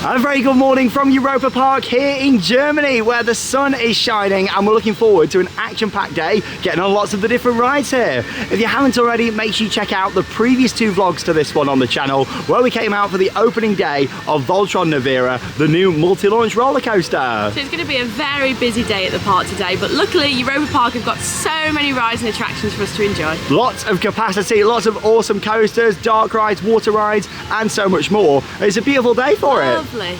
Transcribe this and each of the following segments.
A very good morning from Europa Park here in Germany, where the sun is shining and we're looking forward to an action-packed day getting on lots of the different rides here. If you haven't already, make sure you check out the previous two vlogs to this one on the channel, where we came out for the opening day of Voltron Nevera, the new multi-launch roller coaster. So it's going to be a very busy day at the park today, but luckily Europa Park have got so many rides and attractions for us to enjoy. Lots of capacity, lots of awesome coasters, dark rides, water rides and so much more. It's a beautiful day for it. Lovely.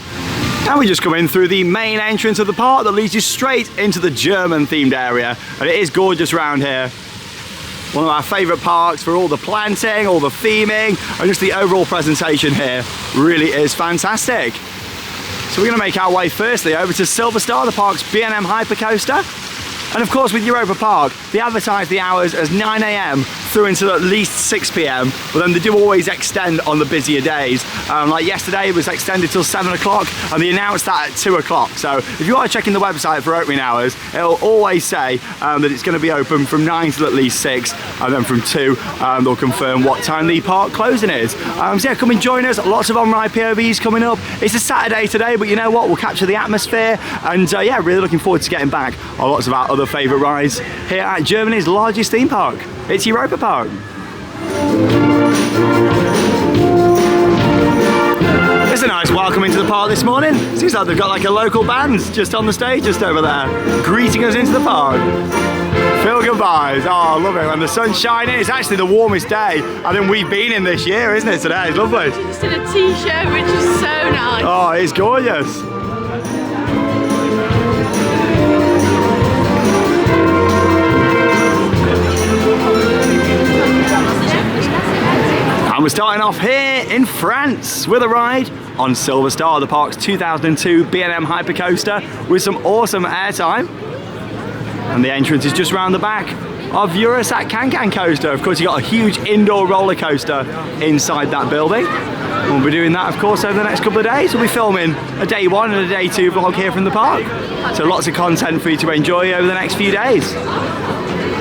And we just come in through the main entrance of the park that leads you straight into the German themed area, and it is gorgeous around here. One of our favourite parks for all the planting, all the theming and just the overall presentation here really is fantastic. So we're going to make our way firstly over to Silver Star, the park's B&M hypercoaster. And of course with Europa Park, they advertise the hours as 9 AM through until at least 6 PM, but then they do always extend on the busier days. Like yesterday it was extended till 7 o'clock and they announced that at 2 o'clock. So if you are checking the website for opening hours, it'll always say that it's going to be open from 9 till at least 6, and then from 2 they'll confirm what time the park closing is. So yeah, come and join us. Lots of on-ride POVs coming up. It's a Saturday today, but you know what? We'll capture the atmosphere, and yeah, really looking forward to getting back on lots of our other favourite rides here at Germany's largest theme park. It's Europa Park. It's a nice welcome into the park this morning. Seems like they've got like a local band just on the stage just over there, greeting us into the park. Feel good vibes. Oh, I love it. When the sun's shining, it's actually the warmest day I think we've been in this year, isn't it, today? It's lovely. Just in a t-shirt, which is so nice. Oh, it's gorgeous. And we're starting off here in France with a ride on Silver Star, the park's 2002 B&M hypercoaster with some awesome airtime. And the entrance is just round the back of Eurosat Can-Can coaster. Of course, you've got a huge indoor roller coaster inside that building. We'll be doing that, of course, over the next couple of days. We'll be filming a day 1 and a day 2 vlog here from the park. So lots of content for you to enjoy over the next few days.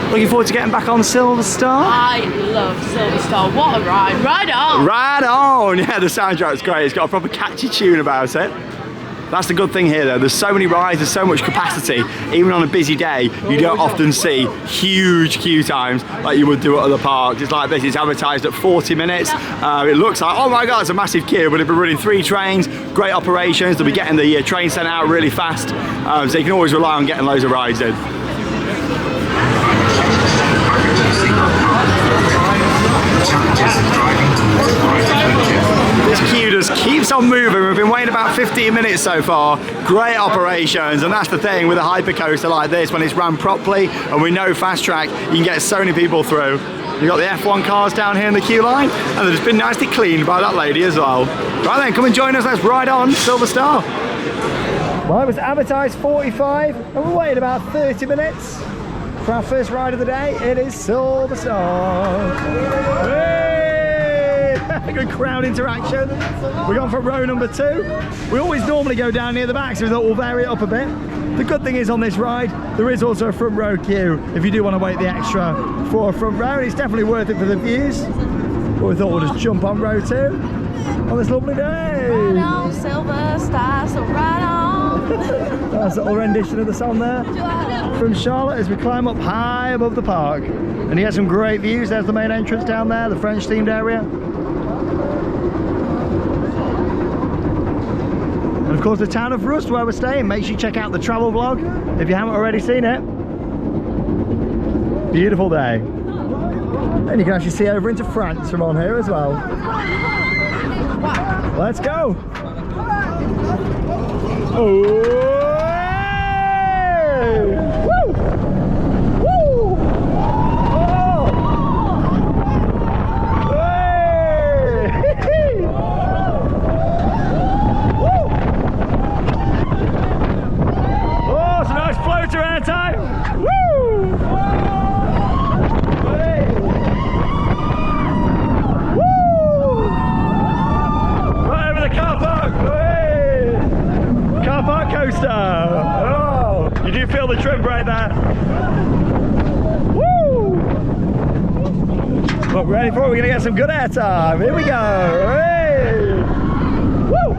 Looking forward to getting back on Silver Star. I love Silver Star. What a ride. Ride on. Ride on. Yeah, the soundtrack's great. It's got a proper catchy tune about it. That's the good thing here though. There's so many rides, there's so much capacity. Even on a busy day, you don't often see huge queue times like you would do at other parks. It's like this, it's advertised at 40 minutes. It looks like, oh my God, it's a massive queue, but it'll be running 3 trains, great operations. They'll be getting the train sent out really fast. So you can always rely on getting loads of rides in. This queue just keeps on moving. We've been waiting about 15 minutes so far. Great operations, and that's the thing with a hypercoaster like this, when it's run properly and we know fast track, you can get so many people through. You've got the F1 cars down here in the queue line, and they've just been nicely cleaned by that lady as well. Right then, come and join us. Let's ride on Silver Star. Well, it was advertised 45, and we're waiting about 30 minutes for our first ride of the day. It is Silver Star. Hey! Good crowd interaction. We're going for row number 2. We always normally go down near the back, so we thought we'll vary it up a bit. The good thing is on this ride, there is also a front row queue if you do want to wait the extra for a front row, and it's definitely worth it for the views. But we thought we'll just jump on row 2 on this lovely day. Ride on, Silver Star, so ride on. That's a little rendition of the song there from Charlotte as we climb up high above the park. And you get some great views. There's the main entrance down there, the French themed area. And of course the town of Rust where we're staying. Make sure you check out the travel vlog if you haven't already seen it. Beautiful day. And you can actually see over into France from on here as well. Let's go. Oh! Woo! Woo! Oh! Hey! Woo! Oh, some nice floater airtime! Woo! Hey! Woo! Right over the car park! Hey! Car park coaster! Oh! You do feel the trim right there. Woo! Look, ready for it? We're gonna get some good air time. Here we go. Hey! Woo!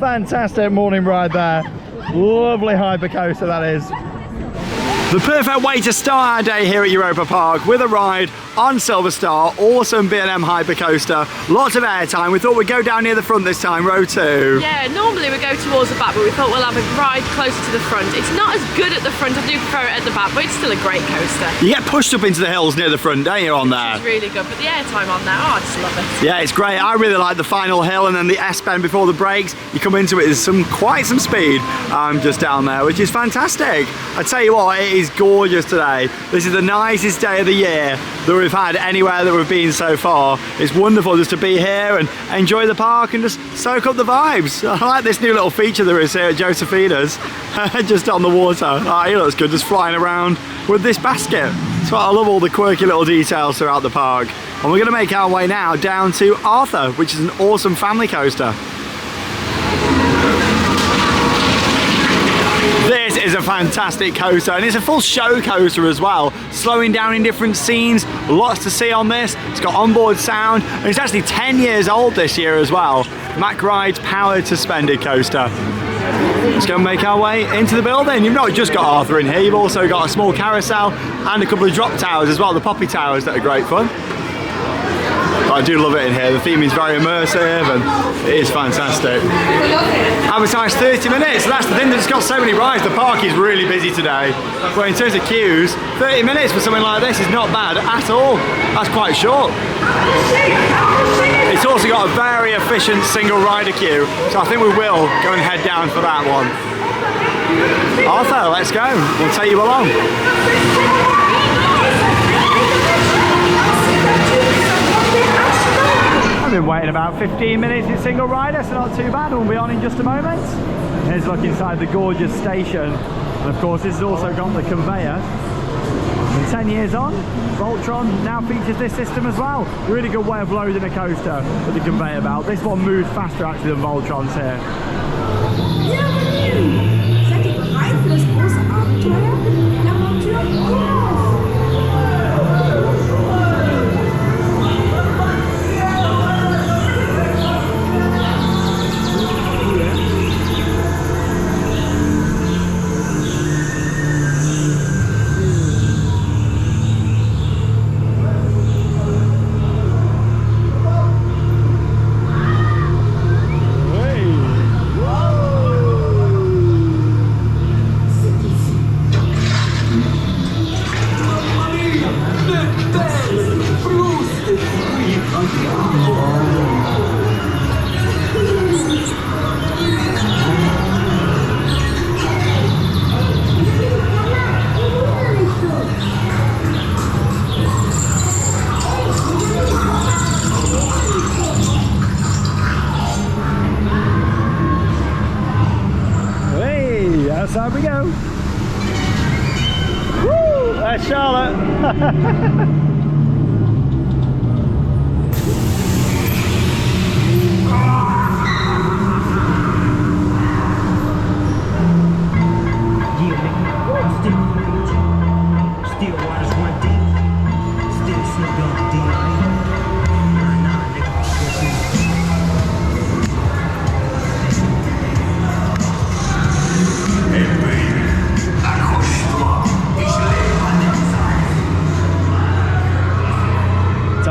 fantastic morning ride there. Lovely hypercoaster that is. The perfect way to start our day here at Europa Park with a ride on Silver Star, awesome B&M hypercoaster, lots of airtime. We thought we'd go down near the front this time, row 2. Yeah, normally we go towards the back, but we thought we'll have a ride closer to the front. It's not as good at the front, I do prefer it at the back, but it's still a great coaster. You get pushed up into the hills near the front, don't you, on there? It's really good, but the airtime on there, oh, I just love it. Yeah, it's great. I really like the final hill and then the S-bend before the brakes. You come into it, there's quite some speed just down there, which is fantastic. I tell you what, it is gorgeous today. This is the nicest day of the year that we've had anywhere that we've been so far. It's wonderful just to be here and enjoy the park and just soak up the vibes. I like this new little feature there is here at Josephina's, just on the water. Oh, he looks good, just flying around with this basket. So I love all the quirky little details throughout the park. And we're going to make our way now down to Arthur, which is an awesome family coaster. This is a fantastic coaster, and it's a full show coaster as well, slowing down in different scenes, lots to see on this. It's got onboard sound, and it's actually 10 years old this year as well. Mack Ride's powered suspended coaster. Let's go and make our way into the building. You've not just got Arthur in here, you've also got a small carousel and a couple of drop towers as well, the poppy towers that are great fun. But I do love it in here. The theming is very immersive and it is fantastic. Advertised 30 minutes. That's the thing, that's got so many rides. The park is really busy today. But in terms of queues, 30 minutes for something like this is not bad at all. That's quite short. It's also got a very efficient single rider queue. So I think we will go and head down for that one. Arthur, let's go. We'll take you along. I've been waiting about 15 minutes in single rider, so not too bad. We'll be on in just a moment. Here's a look inside the gorgeous station. And of course, this has also got the conveyor. And 10 years on, Voltron now features this system as well. Really good way of loading a coaster with the conveyor belt. This one moves faster actually than Voltron's here. Seid ihr bereit für das große Abenteuer? Outside we go. Woo! That's Charlotte.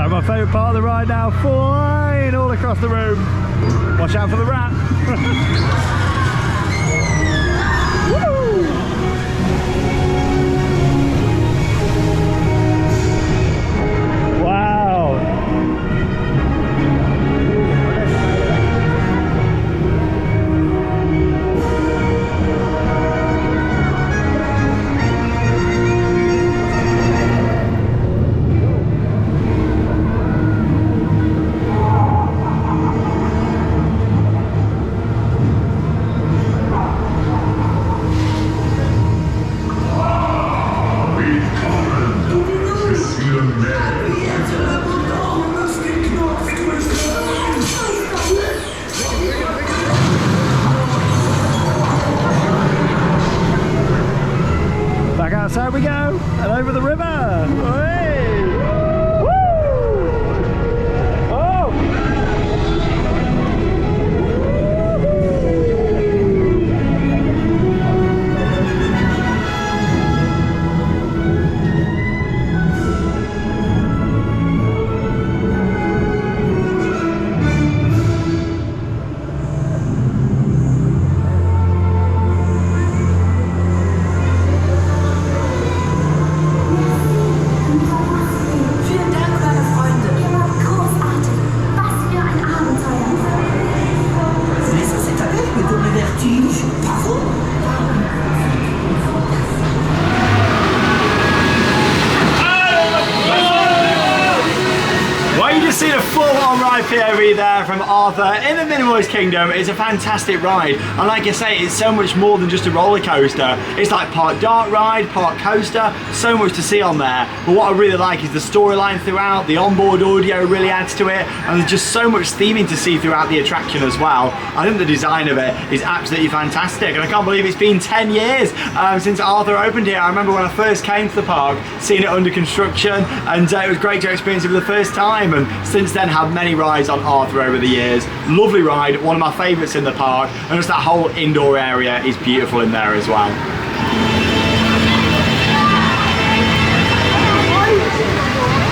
My favourite part of the ride now, flying all across the room. Watch out for the rat. Woo! Wow. Outside we go, and over the river. Hey. Woo! Oh! POV there from Arthur in the Minimalist Kingdom. It's a fantastic ride, and like I say, it's so much more than just a roller coaster. It's like part dark ride, part coaster, so much to see on there. But what I really like is the storyline throughout, the onboard audio really adds to it, and there's just so much theming to see throughout the attraction as well. I think the design of it is absolutely fantastic, and I can't believe it's been 10 years since Arthur opened here. I remember when I first came to the park, seeing it under construction, and it was great to experience it for the first time, and since then had many rides on Arthur over the years. Lovely ride, one of my favourites in the park, and just that whole indoor area is beautiful in there as well.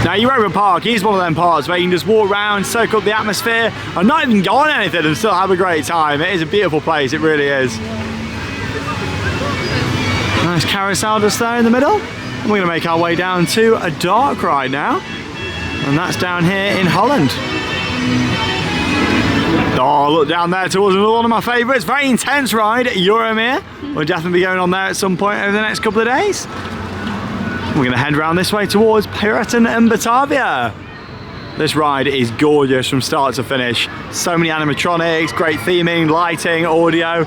Now Europa Park is one of them parks where you can just walk around, soak up the atmosphere, and not even go on anything and still have a great time. It is a beautiful place, it really is. Nice carousel just there in the middle. And we're going to make our way down to a dark ride now, and that's down here in Holland. Oh, look down there towards another one of my favourites, very intense ride, EuroMir. We'll definitely be going on there at some point over the next couple of days. We're going to head around this way towards Piraten and Batavia. This ride is gorgeous from start to finish. So many animatronics, great theming, lighting, audio.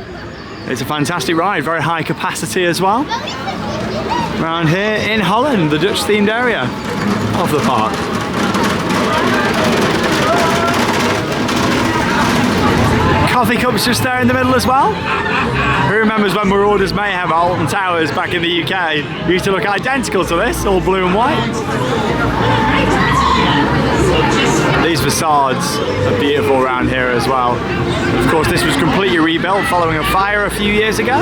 It's a fantastic ride, very high capacity as well. Around here in Holland, the Dutch themed area of the park. Coffee cups just there in the middle as well. Who remembers when Marauders Mayhem at Alton Towers back in the UK? It used to look identical to this, all blue and white. These facades are beautiful around here as well. Of course, this was completely rebuilt following a fire a few years ago.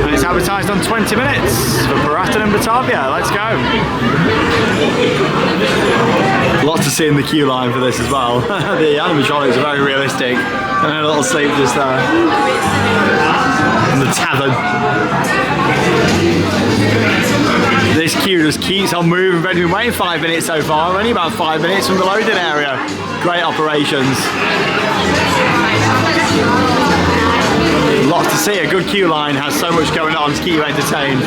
And it's advertised on 20 minutes for Piraten and Batavia. Let's go. Lots to see in the queue line for this as well. The animatronics are very realistic. And a little sleep just there. And the tavern. This queue just keeps on moving. We've been waiting 5 minutes so far. We're only about 5 minutes from the loading area. Great operations. Lots to see. A good queue line has so much going on to keep you entertained.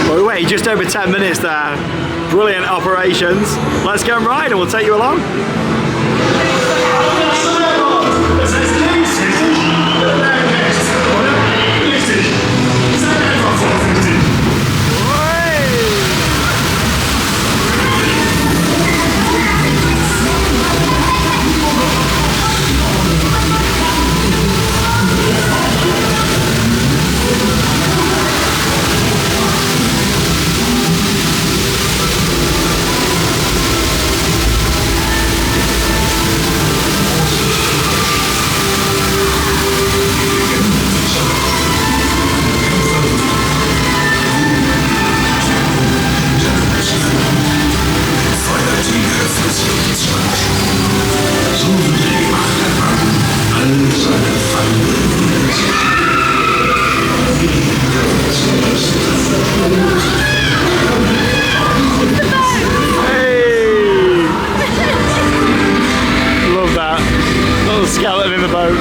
Well, we waited just over 10 minutes there. Brilliant operations. Let's go and ride and we'll take you along. Skeleton in the boat.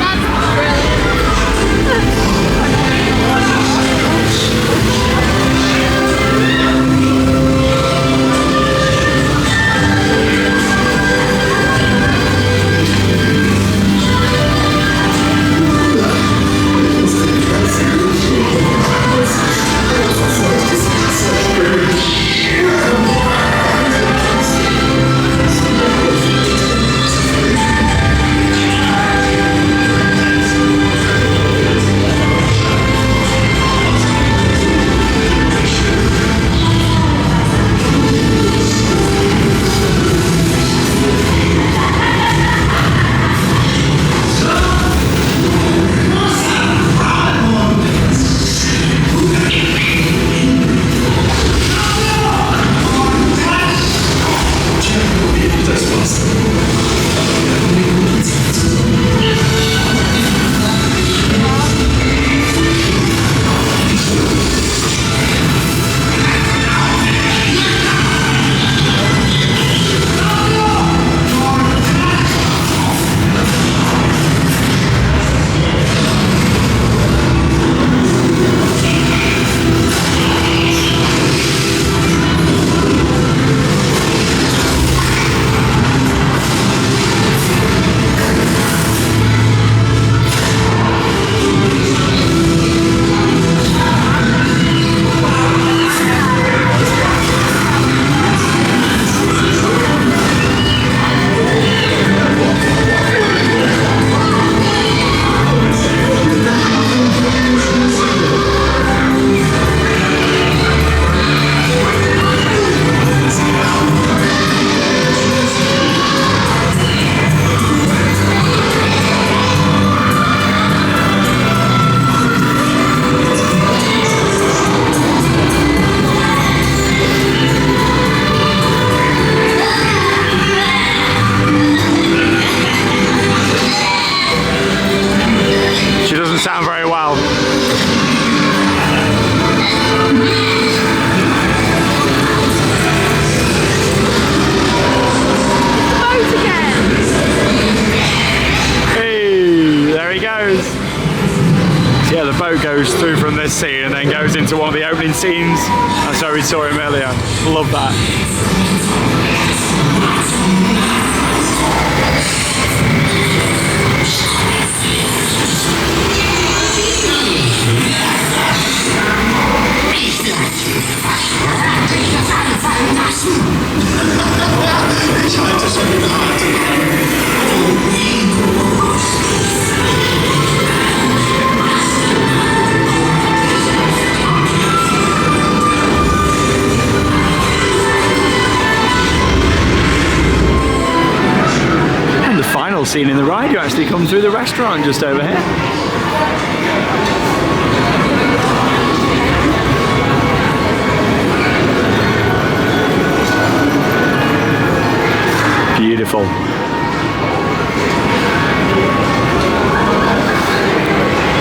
boat goes through from this scene and then goes into one of the opening scenes. That's where we saw him earlier. Love that. And the final scene in the ride, you actually come through the restaurant just over here. Beautiful.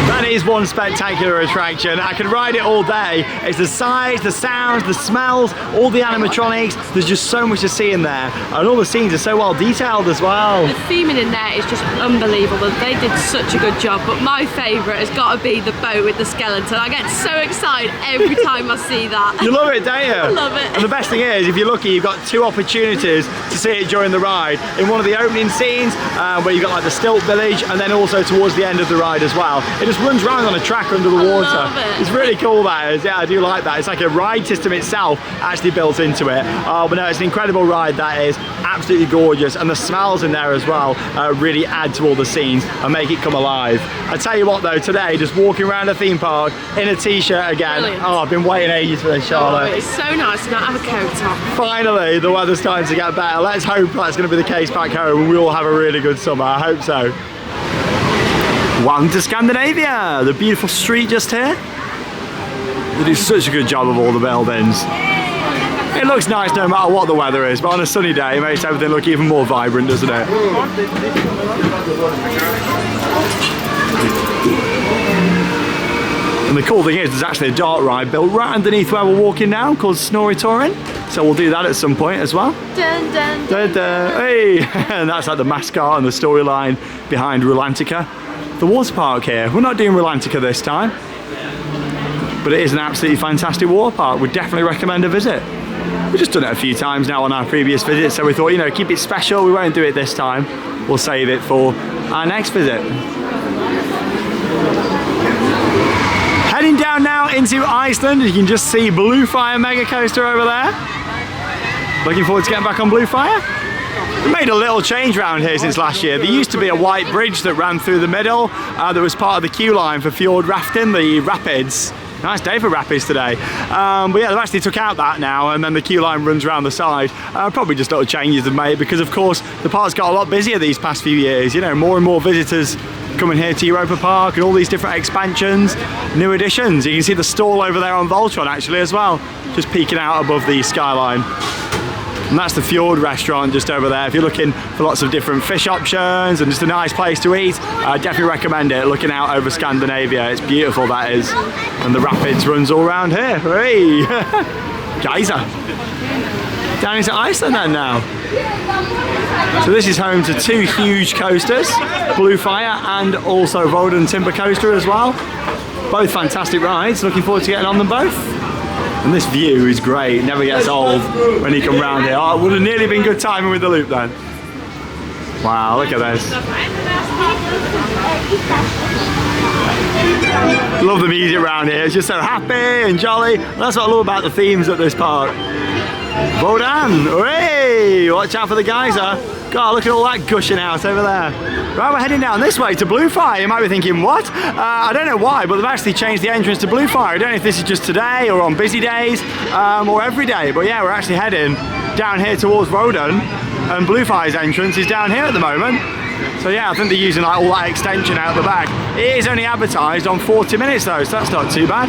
That is one spectacular attraction. I could ride it all day. It's the sights, the sounds, the smells, all the animatronics. There's just so much to see in there. And all the scenes are so well detailed as well. The theming in there is just unbelievable. They did such a good job. But my favourite has got to be the boat with the skeleton. I get so excited every time I see that. You love it, don't you? I love it. And the best thing is, if you're lucky, you've got 2 opportunities to see it during the ride. In one of the opening scenes, where you've got like the stilt village, and then also towards the end of the ride as well. It just runs around on a track under the water. Love it. It's really cool, that is. Yeah, I do like that. It's like a ride system itself actually built into it. But no, it's an incredible ride, that is. Absolutely gorgeous. And the smells in there as well really add to all the scenes and make it come alive. I tell you what though, today, just walking around a theme park in a t-shirt again. Brilliant. Oh, I've been waiting ages for this, Charlotte. Oh, it's so nice to not have a coat on. Finally, the weather's starting to get better. Let's hope that's going to be the case back home and we all have a really good summer. I hope so. Welcome to Scandinavia, the beautiful street just here. They do such a good job of all the buildings. It looks nice no matter what the weather is, but on a sunny day it makes everything look even more vibrant, doesn't it? And the cool thing is, there's actually a dart ride built right underneath where we're walking now called Snorri Touring. So we'll do that at some point as well. Dun, dun, dun, dun. Hey! And that's like the mascot and the storyline behind Rulantica. The water park here. We're not doing Rulantica this time, but it is an absolutely fantastic water park. Would definitely recommend a visit. We've just done it a few times now on our previous visits, so we thought, you know, keep it special. We won't do it this time. We'll save it for our next visit. Heading down now into Iceland. You can just see Blue Fire Mega Coaster over there. Looking forward to getting back on Blue Fire. We made a little change around here since last year. There used to be a white bridge that ran through the middle that was part of the queue line for fjord rafting, the rapids. Nice day for rapids today. But yeah, they've actually took out that now, and then the queue line runs around the side. Probably just little changes they've made because, of course, the park's got a lot busier these past few years. You know, more and more visitors coming here to Europa Park and all these different expansions, new additions. You can see the stall over there on Voltron actually as well, just peeking out above the skyline. And that's the Fjord restaurant just over there. If you're looking for lots of different fish options and just a nice place to eat, I definitely recommend it, looking out over Scandinavia. It's beautiful, that is. And the rapids runs all around here. Hey! Geyser. Down into Iceland then now. So this is home to 2 huge coasters, Blue Fire and also Voltron Timber Coaster as well. Both fantastic rides, looking forward to getting on them both. And this view is great, never gets old when you come round here. Oh, it would have nearly been good timing with the loop then. Wow, look at this. Love the music around here, it's just so happy and jolly. And that's what I love about the themes at this park. Bodan, hey! Watch out for the geyser. God, look at all that gushing out over there. Right, we're heading down this way to Blue Fire. You might be thinking, what? I don't know why, but they've actually changed the entrance to Blue Fire. I don't know if this is just today or on busy days or every day. But yeah, we're actually heading down here towards Rodan, and Blue Fire's entrance is down here at the moment. So yeah, I think they're using like all that extension out the back. It is only advertised on 40 minutes though, so that's not too bad.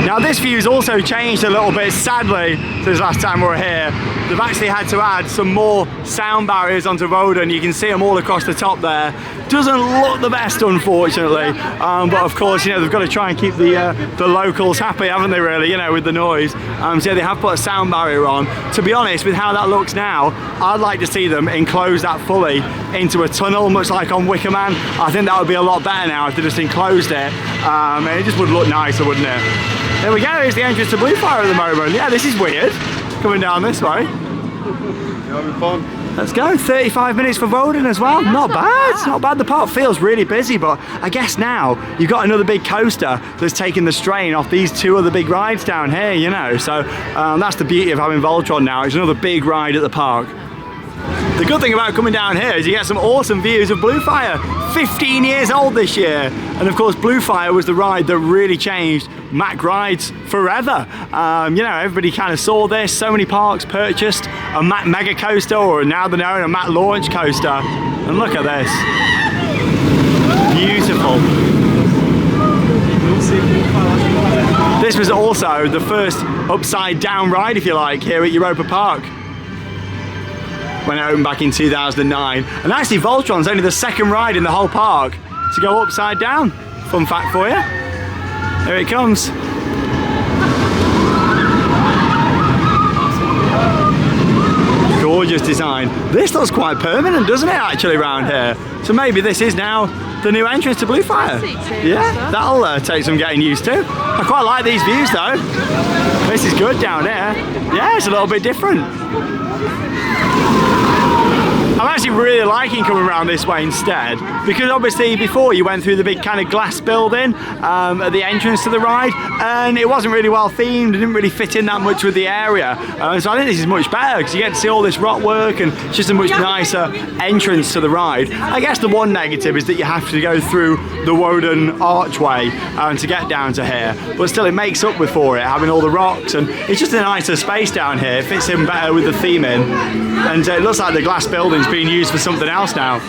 Now this view's also changed a little bit, sadly, since last time we were here. They've actually had to add some more sound barriers onto Woden. You can see them all across the top there. Doesn't look the best, unfortunately, but of course, you know, they've got to try and keep the locals happy, haven't they, really, you know, with the noise. So yeah, they have put a sound barrier on. To be honest, with how that looks now, I'd like to see them enclose that fully into a tunnel, much like on Wicker Man. I think that would be a lot better now if they just enclosed it. And it just would look nicer, wouldn't it? There we go, here's the entrance to Bluefire at the moment. Yeah, this is weird, coming down this way. You having fun? Let's go, 35 minutes for Woden as well. Not bad, not bad. The park feels really busy, but I guess now you've got another big coaster that's taking the strain off these two other big rides down here, you know. So that's the beauty of having Voltron now. It's another big ride at the park. The good thing about coming down here is you get some awesome views of Bluefire. 15 years old this year. And of course, Bluefire was the ride that really changed Mack rides forever. You know, everybody kind of saw this. So many parks purchased a Mack Mega Coaster, or now they're known a Mack Launch Coaster. And look at this. Beautiful. This was also the first upside down ride, if you like, here at Europa Park, when it opened back in 2009. And actually Voltron's only the second ride in the whole park to go upside down. Fun fact for you. There it comes. Gorgeous design. This looks quite permanent, doesn't it, actually, around here? So maybe this is now the new entrance to Bluefire. Yeah, that'll take some getting used to. I quite like these views though. This is good down here. Yeah, it's a little bit different. I'm actually really liking coming around this way instead, because obviously before you went through the big kind of glass building at the entrance to the ride, and it wasn't really well themed, it didn't really fit in that much with the area. So I think this is much better because you get to see all this rock work and it's just a much nicer entrance to the ride. I guess the one negative is that you have to go through the Woden archway to get down to here, but still it makes up for it, having all the rocks, and it's just a nicer space down here. It fits in better with the theming, and it looks like the glass building's being used for something else now.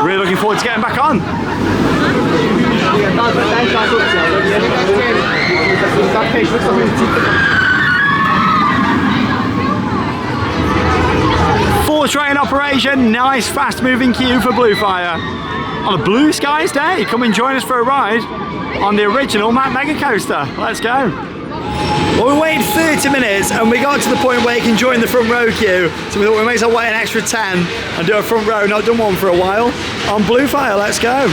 Really looking forward to getting back on. Full train operation, nice fast moving queue for Bluefire. On a blue skies day, come and join us for a ride on the original Mack Mega Coaster. Let's go. Well, we waited 30 minutes and we got to the point where you can join the front row queue. So we thought we may as well wait an extra 10 and do a front row. Not done one for a while. On Bluefire, let's go.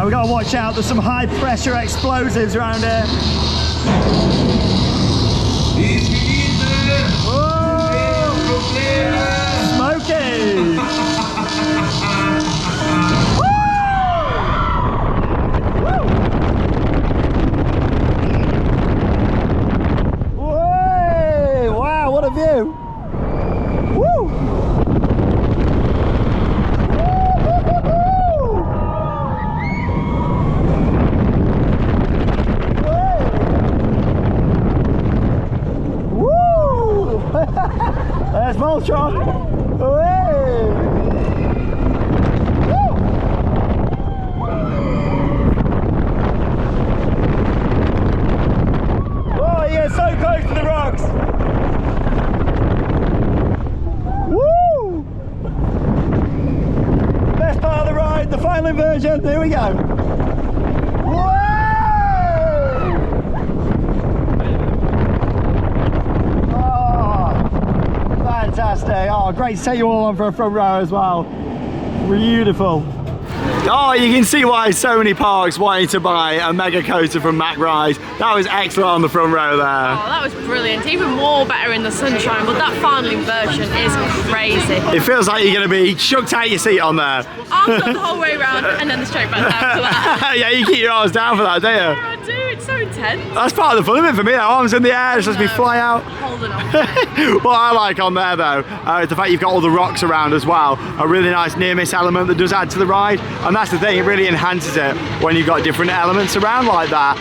We've got to watch out, there's some high pressure explosives around here. Whoa! Smoky! Whoa! Wow, what a view! Woo! There's Voltron! Oh, you get so close to the rocks! Woo! Best part of the ride, the final inversion, here we go! Fantastic. Oh, great to take you all on for a front row as well. Beautiful. Oh, you can see why so many parks wanted to buy a Mega Coaster from Mack Rides. That was excellent on the front row there. Oh, that was brilliant. Even more better in the sunshine, but that final inversion is crazy. It feels like you're going to be shook out your seat on there. Arms up the whole way around and then straight back down for that. Yeah, you keep your arms down for that, don't you? Yeah, I do. it's so intense. That's part of the fun of it for me. Arms in the air, just lets me fly out. Holding on. What I like on there though, is the fact you've got all the rocks around as well. A really nice near miss element that does add to the ride, and that's the thing, it really enhances it when you've got different elements around like that.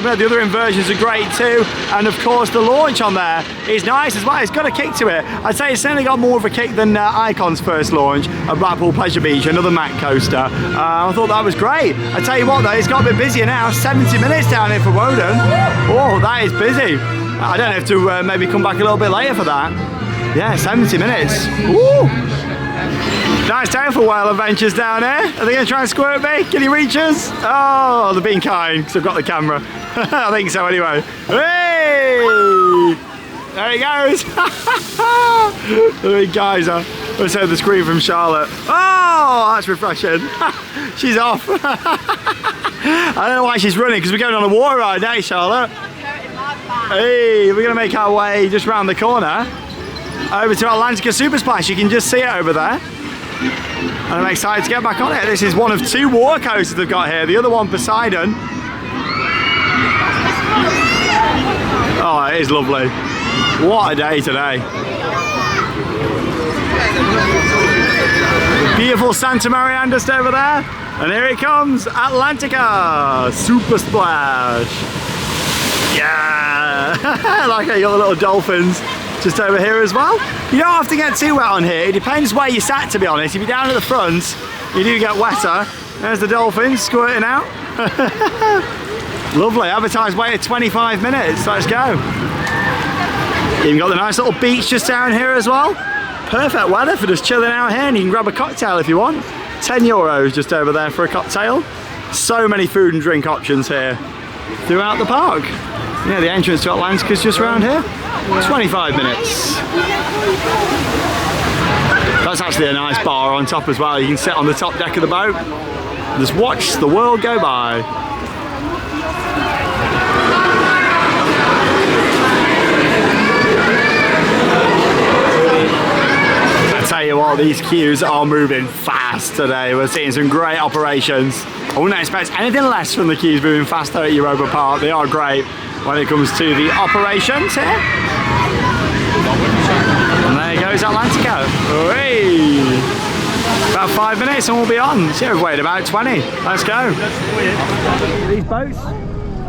Yeah, the other inversions are great too, and of course the launch on there is nice as well. It's got a kick to it. I'd say it's certainly got more of a kick than Icon's first launch at Blackpool Pleasure Beach, another Mack coaster. I thought that was great. I tell you what though, it's got a bit busier now. 70 minutes down here for Woden. Oh, that is busy. I don't have to maybe come back a little bit later for that. Yeah, 70 minutes. Woo! Nice time for Whale Adventures down here. Are they going to try and squirt me? Can you reach us? Oh, they're being kind because I've got the camera. I think so anyway. Hey! There he goes. The big geyser. Let's hear the scream from Charlotte. Oh, that's refreshing. She's off. I don't know why she's running because we're going on a water ride, aren't you, Charlotte? Hey, we're going to make our way just round the corner over to Atlantica Super Splash. You can just see it over there. And I'm excited to get back on it. This is one of 2 water coasters they've got here. The other one, Poseidon. Oh, it is lovely. What a day today. Beautiful Santa Maria just over there. And here it comes, Atlantica Super Splash. Yeah! Like how you got the little dolphins just over here as well. You don't have to get too wet on here. It depends where you sat, to be honest. If you're down at the front, you do get wetter. There's the dolphins squirting out. Lovely. Advertised wait at 25 minutes. Let's go. You've got the nice little beach just down here as well. Perfect weather for just chilling out here, and you can grab a cocktail if you want. €10 just over there for a cocktail. So many food and drink options here throughout the park. Yeah, the entrance to Atlantica's just around here. 25 minutes. That's actually a nice bar on top as well. You can sit on the top deck of the boat and just watch the world go by. I tell you what, these queues are moving fast today. We're seeing some great operations. I wouldn't expect anything less from the queues moving faster at Europa Park. They are great when it comes to the operations here. And there goes Atlantica. Hooray! About 5 minutes and we'll be on. So we've waited about 20. Let's go. These boats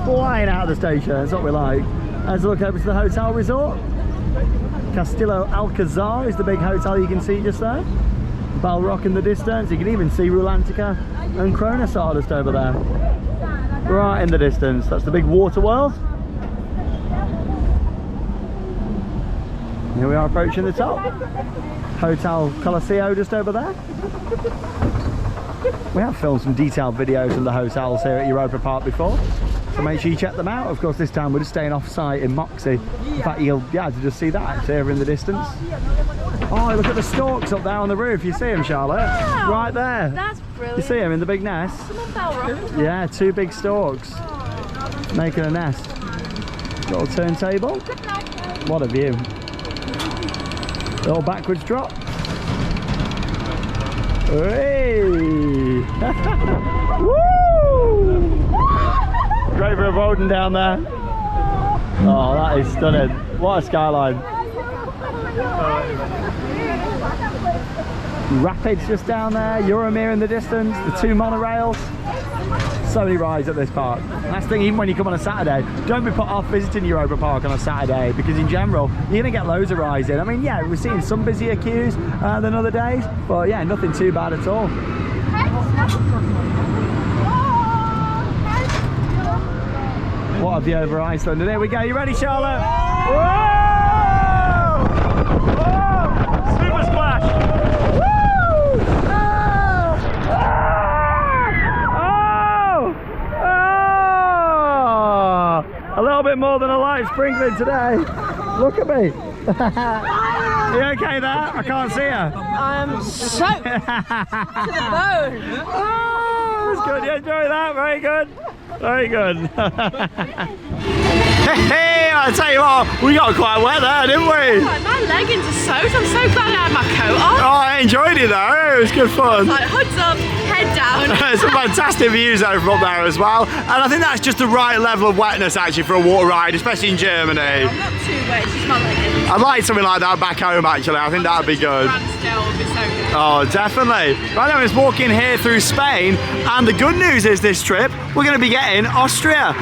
flying out of the station. That's what we like. Let's look over to the hotel resort. Castillo Alcazar is the big hotel you can see just there. Balrock in the distance. You can even see Rulantica and Kronosar just over there. Right in the distance. That's the big water world. Here we are approaching the top. Hotel Colosseo just over there. We have filmed some detailed videos from the hotels here at Europa Park before, so make sure you check them out. Of course, this time we're just staying off site in Moxie. In fact, you'll be able to just see that actually over in the distance. Oh, look at the storks up there on the roof. You see them, Charlotte? Wow, right there. That's brilliant. You see them in the big nest? Yeah, 2 big storks making a nest. Little turntable. What a view. Little backwards drop. Hey! Woo! Great for a Voltron down there. Oh, that is stunning. What a skyline. Rapids just down there, EuroMir in the distance, the 2 monorails. So many rides at this park. That's the thing, even when you come on a Saturday, don't be put off visiting Europa Park on a Saturday, because in general, you're going to get loads of rides in. I mean, yeah, we're seeing some busier queues than other days, but yeah, nothing too bad at all. What a view over Iceland. And there we go. You ready, Charlotte? Whoa! Whoa! Super splash! Woo! A little bit more than a light sprinkling today. Look at me. You okay there? I can't see her. I'm soaked to the bone. Oh, that's good. You enjoy that? Very good. Very good. Hey, I tell you what, we got quite wet there, didn't we? Oh, my leggings are soaked. I'm so glad I had my coat on. Oh, I enjoyed it though. It was good fun. Like, hoods up, head down. Some fantastic views over from up there as well. And I think that's just the right level of wetness actually for a water ride, especially in Germany. I'm not too wet, it's just my leggings. I'd like something like that back home actually. I think that'd be good. Still would be so good. Oh, definitely. Right now, it's walking here through Spain, and the good news is this trip, we're going to be getting Austria.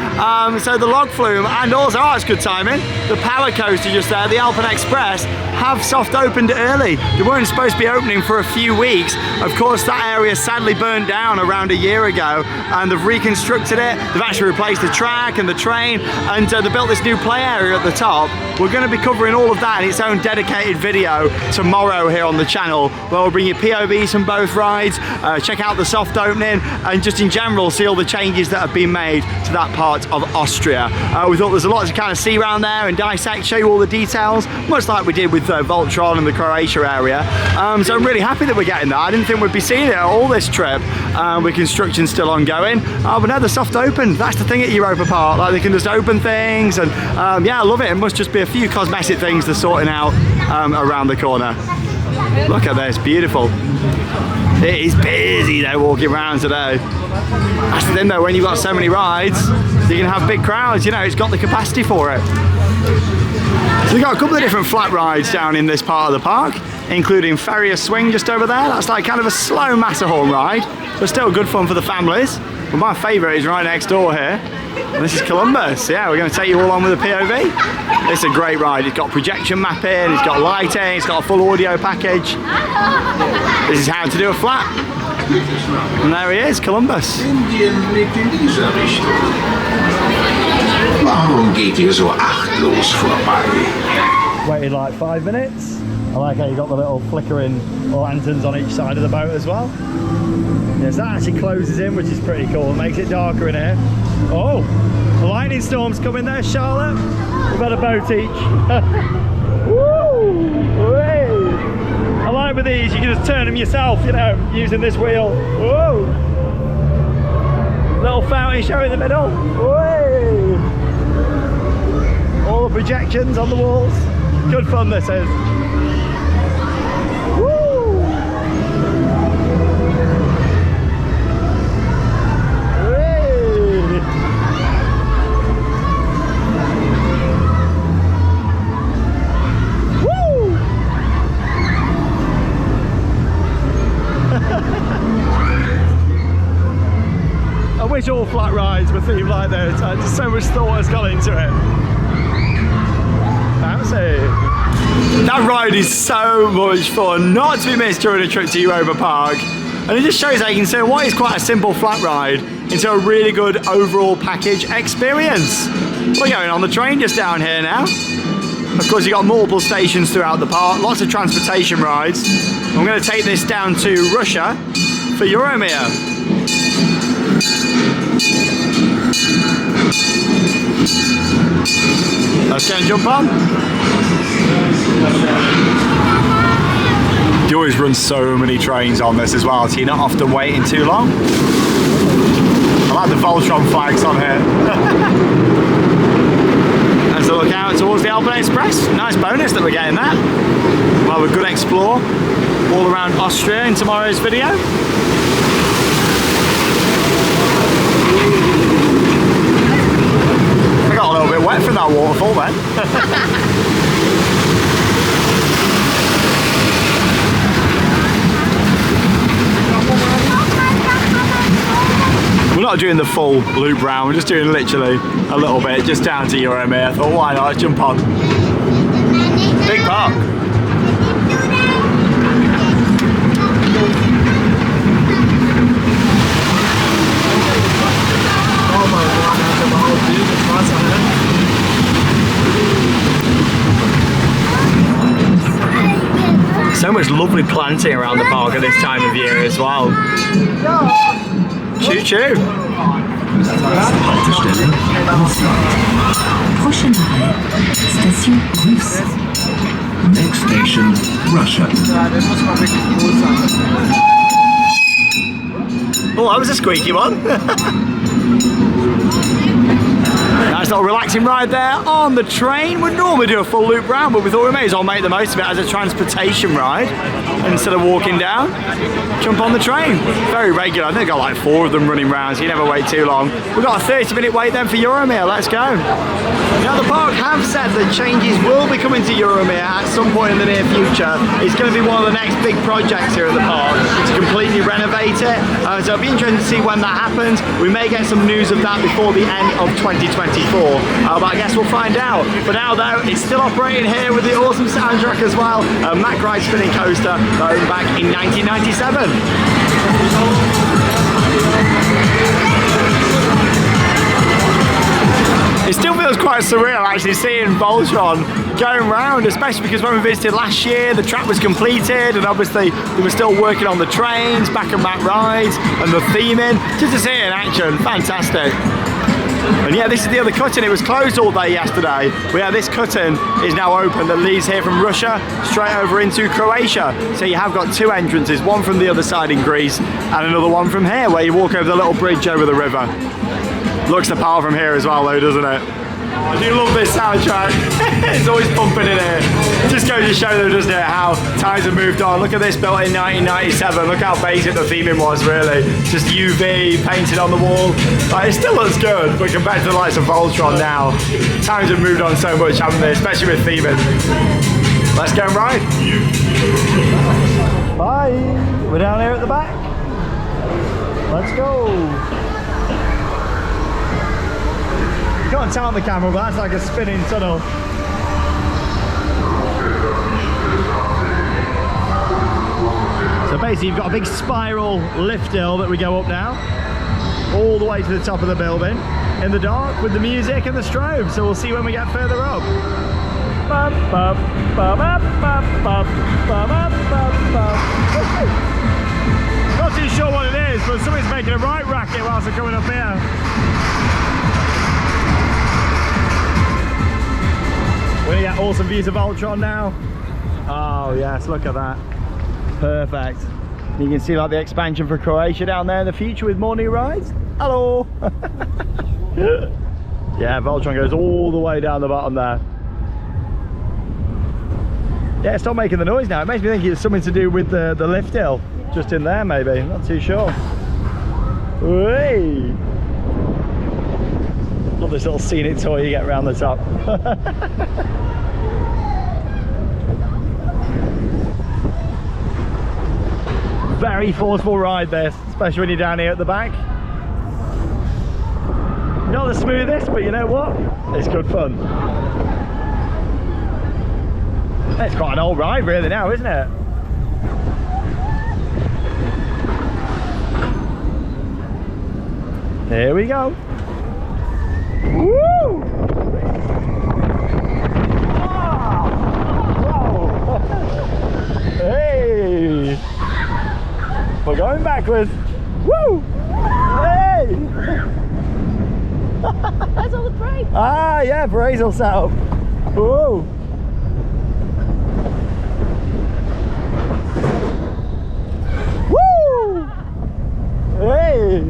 So the log flume, and also, oh, it's good timing, the power coaster just there, the Alpen Express, have soft opened early. They weren't supposed to be opening for a few weeks. Of course, that area sadly burned down around a year ago, and they've reconstructed it. They've actually replaced the track and the train, and they built this new play area at the top. We're going to be covering all of that in its own dedicated video tomorrow here on the channel, where we'll bring you POVs from both rides, check out the soft opening, and just in general see all the changes that have been made to that part of Austria. We thought there's a lot to kind of see around there and dissect, show you all the details, much like we did with Voltron and the Croatia area. So I'm really happy that we're getting that. I didn't think we'd be seeing it all this trip, with construction still ongoing. But now the soft open, that's the thing at Europa Park, like they can just open things, and yeah, I love it. It must just be a few cosmetic things they're sorting out around the corner. Look at this, beautiful. It is busy though walking around today. That's the thing though, when you've got so many rides, you can have big crowds, you know, it's got the capacity for it. So we've got a couple of different flat rides down in this part of the park, including Ferrier Swing just over there. That's like kind of a slow Matterhorn ride, but still good fun for the families. But my favourite is right next door here. And this is Columbus. Yeah, we're going to take you all on with a POV. It's a great ride. It's got projection mapping, it's got lighting, it's got a full audio package. This is how to do a flat. And there he is, Columbus. Warum geht ihr so achtlos vorbei? Waited like 5 minutes. I like how you got the little flickering lanterns on each side of the boat as well. Yes, that actually closes in, which is pretty cool. It makes it darker in here. Oh, the lightning storm's coming there, Charlotte. We've had a boat each. Woo! Hey. I like with these, you can just turn them yourself, you know, using this wheel. Whoa! Little fountain show in the middle. Hey. All the projections on the walls. Good fun this is. I wish all flat rides were themed like this. Just so much thought has gone into it. Fancy. That ride is so much fun, not to be missed during a trip to Europa Park. And it just shows how you can turn what is quite a simple flat ride into a really good overall package experience. We're going on the train just down here now. Of course, you've got multiple stations throughout the park, lots of transportation rides. I'm going to take this down to Russia for EuroMir. Let's go and jump on. You always run so many trains on this as well, so you're not often waiting too long. I like the Voltron flags on here. As I look out towards the Alpen Express, nice bonus that we're getting that. We'll have a good explore all around Austria in tomorrow's video. I got a little bit wet from that waterfall then. We're not doing the full loop round, we're just doing literally a little bit, just down to EuroMir. I thought, why not, let's jump on. Big park. So much lovely planting around the park at this time of year as well. Choo choo. Haltestelle Prochaine arrêt, Station Russe. Next station, Russia. Oh, that was a squeaky one. Nice Nice little relaxing ride there on the train. We'd normally do a full loop round, but we thought we may as well make the most of it as a transportation ride. Instead of walking down, jump on the train. Very regular. I think they've got like 4 of them running round, so you never wait too long. We've got a 30-minute wait then for EuroMir. Let's go. Now the park have said that changes will be coming to EuroMir at some point in the near future. It's going to be one of the next big projects here at the park to completely renovate it. So it'll be interesting to see when that happens. We may get some news of that before the end of 2024, but I guess we'll find out. For now though, it's still operating here with the awesome soundtrack as well. Mack Ride spinning coaster that opened back in 1997. It still feels quite surreal actually seeing Voltron going round, especially because when we visited last year the track was completed and obviously they were still working on the trains, back and back rides and the theming. Just to see it in action, fantastic. And yeah, this is the other cut-in. It was closed all day yesterday, but yeah, this cut-in is now open that leads here from Russia straight over into Croatia. So you have got 2 entrances, one from the other side in Greece and another one from here where you walk over the little bridge over the river. Looks the power from here as well though, doesn't it? I do love this soundtrack. It's always pumping in here. It just goes to show though, doesn't it, how times have moved on. Look at this, built in 1997. Look how basic the theming was, really. Just UV painted on the wall. Like, it still looks good, but compared to the likes of Voltron now, times have moved on so much, haven't they? Especially with theming. Let's go and ride. Bye. We're down here at the back. Let's go. You can't tell on the camera, but that's like a spinning tunnel. So basically you've got a big spiral lift hill that we go up now, all the way to the top of the building, in the dark with the music and the strobe, so we'll see when we get further up. Not too sure what it is, but somebody's making a right racket whilst they're coming up here. We're gonna get awesome views of Voltron now. Oh yes, look at that. Perfect. You can see like the expansion for Croatia down there in the future with more new rides. Hello. Yeah, Voltron goes all the way down the bottom there. Yeah, stop making the noise now. It makes me think it's something to do with the lift hill. Just in there maybe, not too sure. Whee! Love this little scenic tour you get around the top. Very forceful ride this, especially when you're down here at the back. Not the smoothest, but you know what? It's good fun. It's quite an old ride really now, isn't it? Here we go. Woo! Whoa! Hey! We're going backwards. Woo! Hey! That's all the brake. Ah, yeah, brakes will set up. Whoa! Woo! Hey!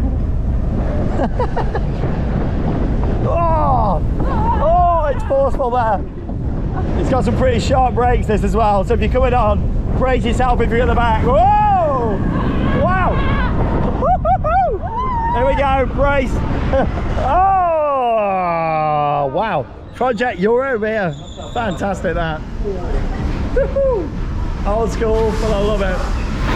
Oh, it's forceful there. It's got some pretty sharp brakes this as well, so if you're coming on, brace yourself if you're at the back. Whoa! Wow! There we go, brace. Oh, wow. Project EuroMir. Fantastic that. Old school, but I love it.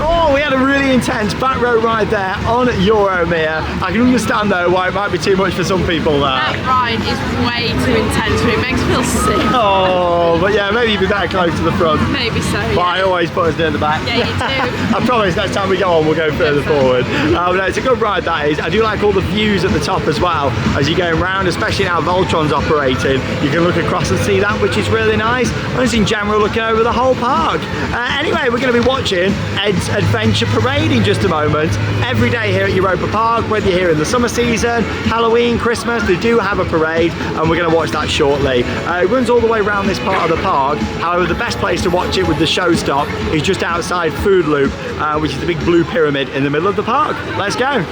Oh, we had a really intense back row ride there on EuroMir. I can understand though why it might be too much for some people there. That ride is way too intense for me. It makes me feel sick. Oh, but yeah, maybe you'd be better close to the front. Maybe so, yeah. But I always put us near the back. Yeah, you do. I promise next time we go on, we'll go further forward. No, it's a good ride that is. I do like all the views at the top as well as you're going around, especially now Voltron's operating. You can look across and see that, which is really nice. And just in general, looking over the whole park. Anyway, we're going to be watching Ed's Adventure Parade in just a moment. Every day here at Europa Park, whether you're here in the summer season, Halloween, Christmas, they do have a parade, and we're going to watch that shortly. It runs all the way around this part of the park. However, the best place to watch it with the show stop is just outside Food Loop, which is the big blue pyramid in the middle of the park. Let's go.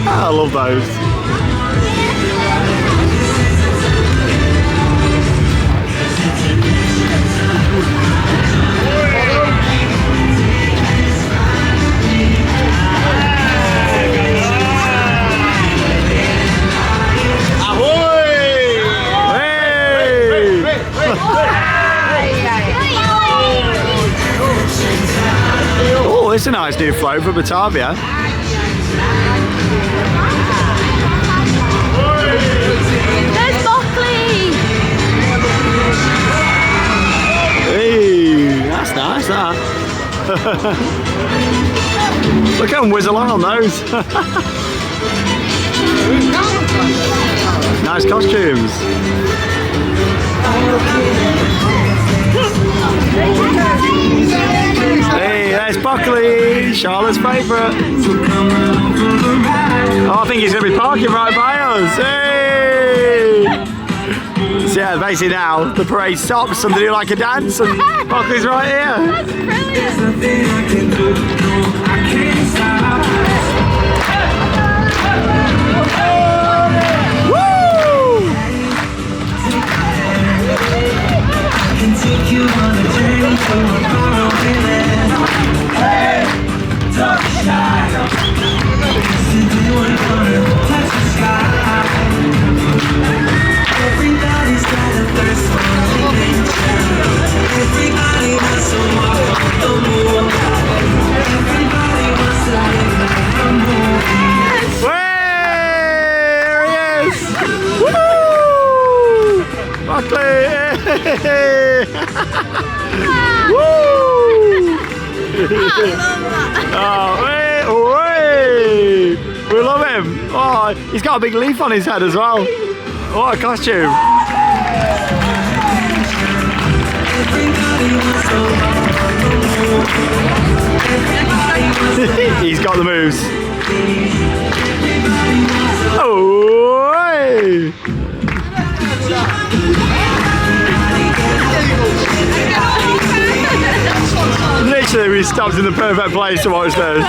I love those. Oh, it's a nice new float for Batavia. There's Buckley! Hey, that's nice, that. Look how whiz along on those. Nice costumes. Hey, there's Buckley, Charlotte's favourite. Oh, I think he's going to be parking right by us. Hey! So yeah, basically now the parade stops and they do like a dance and Buckley's right here. That's brilliant! Woo! Take you on a journey to a faraway land. Hey, don't be shy. Today we're gonna touch the sky. Everybody's got a thirst for adventure. Everybody wants to walk on the moon. Everybody wants to live like a movie. There he is! Woo! Buckley! Woo! Oh, hey, hey. We love him. Oh, he's got a big leaf on his head as well. What a costume. He's got the moves. Oh, hey. Literally, we stopped in the perfect place to watch this.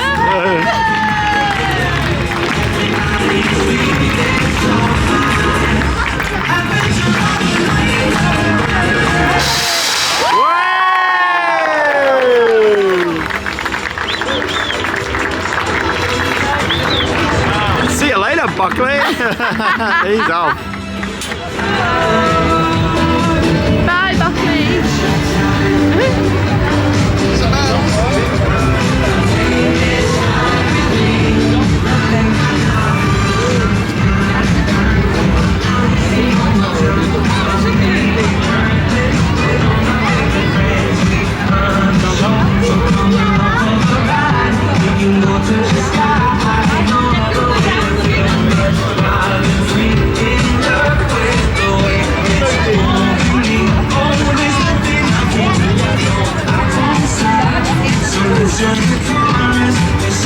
See you later, Buckley. He's off. Bye, Buckley!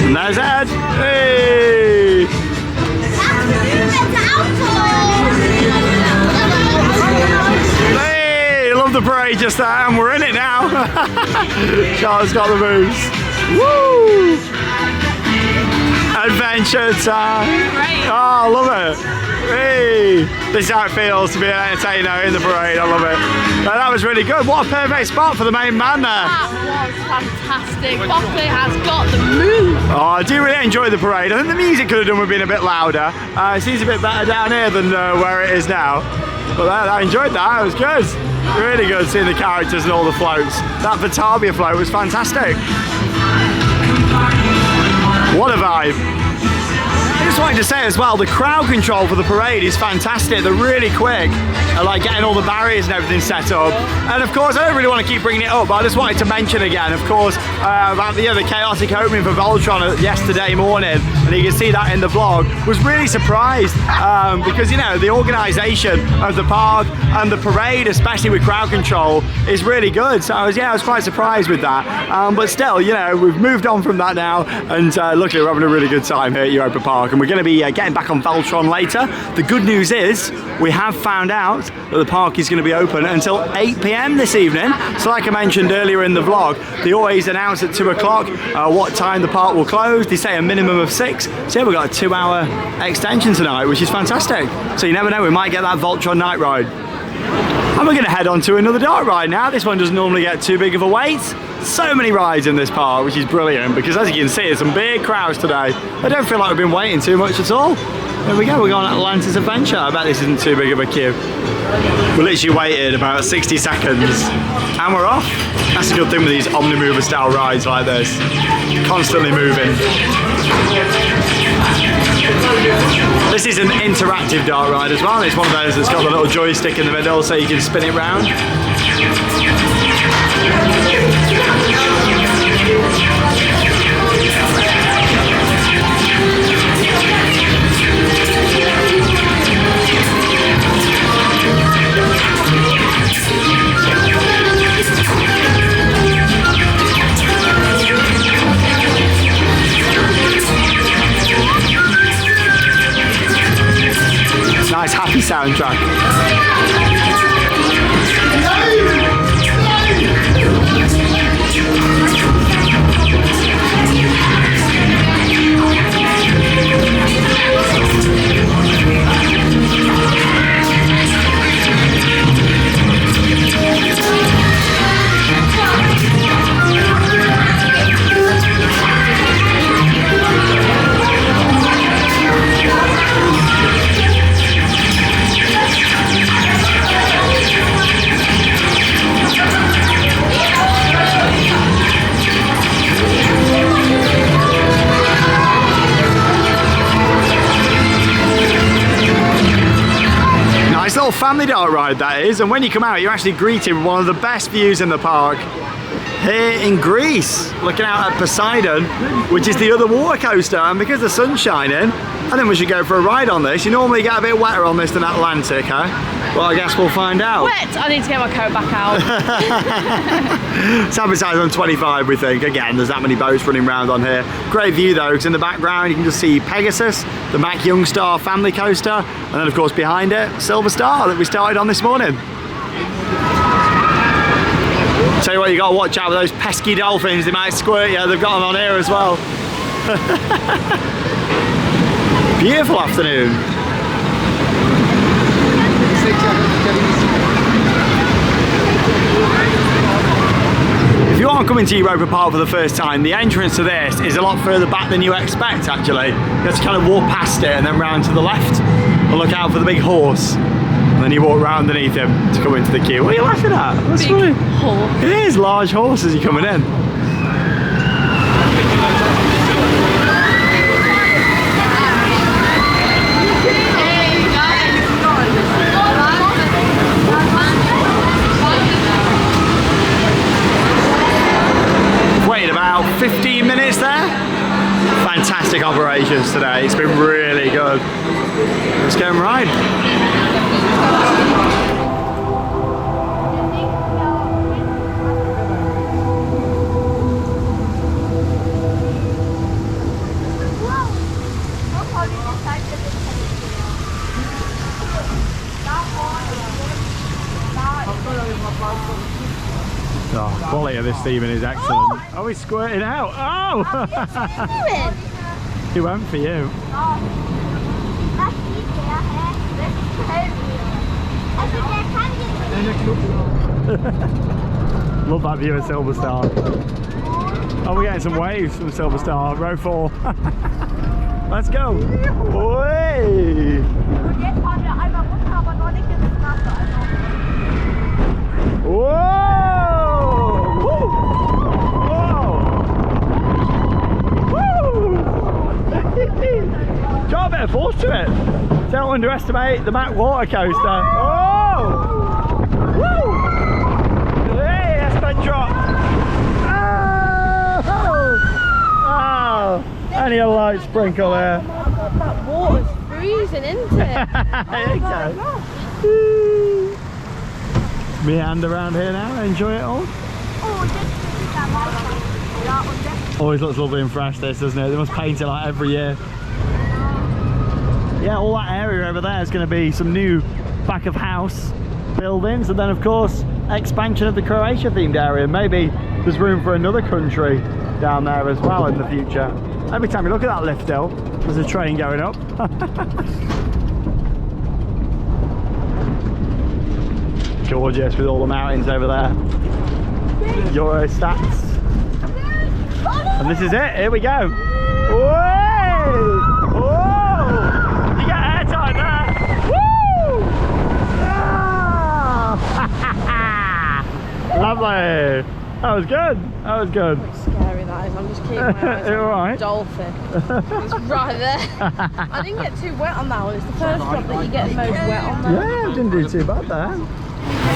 And there's Ed. Hey! Hey! Love the parade just there, and we're in it now. Charlotte's got the moves. Woo! Adventure time. Oh, I love it. Hey! This is how it feels to be an entertainer in the parade. I love it. Now, that was really good. What a perfect spot for the main man there. That was fantastic. Buckley has got the move. Oh, I do really enjoy the parade. I think the music could have done with being a bit louder. It seems a bit better down here than where it is now. But I enjoyed that, it was good. Really good seeing the characters and all the floats. That Batavia float was fantastic. What a vibe. I just wanted to say as well, the crowd control for the parade is fantastic. They're really quick at like getting all the barriers and everything set up. And of course, I don't really want to keep bringing it up, but I just wanted to mention again, of course, about the other chaotic opening for Voltron yesterday morning, and you can see that in the vlog. Was really surprised because, you know, the organisation of the park and the parade, especially with crowd control, is really good. So I was quite surprised with that. But still, you know, we've moved on from that now, and luckily we're having a really good time here at Europa Park. And we're going to be getting back on Voltron later. The good news is we have found out that the park is going to be open until 8 p.m. this evening. So like I mentioned earlier in the vlog, they always announce at 2 o'clock what time the park will close. They say a minimum of 6. So yeah, we've got a 2-hour extension tonight, which is fantastic. So you never know, we might get that Voltron night ride. And we're going to head on to another dark ride now. This one doesn't normally get too big of a wait. So many rides in this park, which is brilliant, because as you can see, there's some big crowds today. I don't feel like we've been waiting too much at all. There we go, we're going on Atlantis Adventure. I bet this isn't too big of a queue. We literally waited about 60 seconds and we're off. That's a good thing with these Omnimover style rides like this. Constantly moving. This is an interactive dark ride as well. It's one of those that's got the little joystick in the middle so you can spin it round. Nice happy soundtrack. Family dark ride that is, and when you come out you're actually greeted with one of the best views in the park here in Greece, looking out at Poseidon, which is the other water coaster. And because the sun's shining, I think we should go for a ride on this. You normally get a bit wetter on this than Atlantic, huh? Well, I guess we'll find out. Wet! I need to get my coat back out. It's advertised on 25, we think. Again, there's that many boats running around on here. Great view though, because in the background you can just see Pegasus, the Mac Youngstar family coaster, and then of course behind it, Silver Star that we started on this morning. Tell you what, you got to watch out for those pesky dolphins. They might squirt you. They've got them on here as well. Beautiful afternoon. If you aren't coming to Europa Park for the first time, the entrance to this is a lot further back than you expect actually. You have to kind of walk past it and then round to the left and look out for the big horse. And then you walk round underneath him to come into the queue. What are you laughing at? That's funny. Horse. It is large horses you're coming in. Waited about 15 minutes there. Fantastic operations today. It's been really good. Let's go and ride. Oh, quality of this theming is excellent. Oh, he's squirting out. Oh! He went for you. Love that view of Silver Star. Oh, we're getting some waves from Silver Star, row 4. Let's go. Way! underestimate the Mack water coaster. Oh! Woo! Hey, that's been dropped. Oh! Only a light sprinkle there. That water's freezing, isn't it? There you go. Meander around here now, enjoy it all. Always looks lovely and fresh, this, doesn't it? They must paint it like every year. Yeah, all that area over there is going to be some new back of house buildings, and then of course expansion of the Croatia themed area. Maybe there's room for another country down there as well in the future. Every time you look at that lift hill, there's a train going up. Gorgeous with all the mountains over there. Eurostats. And this is it, here we go. Whoa! Whoa! You got airtime there! Woo! Ah! Lovely! That was good, that was good. Scary that is, I'm just keeping my eyes on Alright. a dolphin. It's right there. I didn't get too wet on that one, it's the first drop that you get most wet on there. Yeah, didn't do too bad there.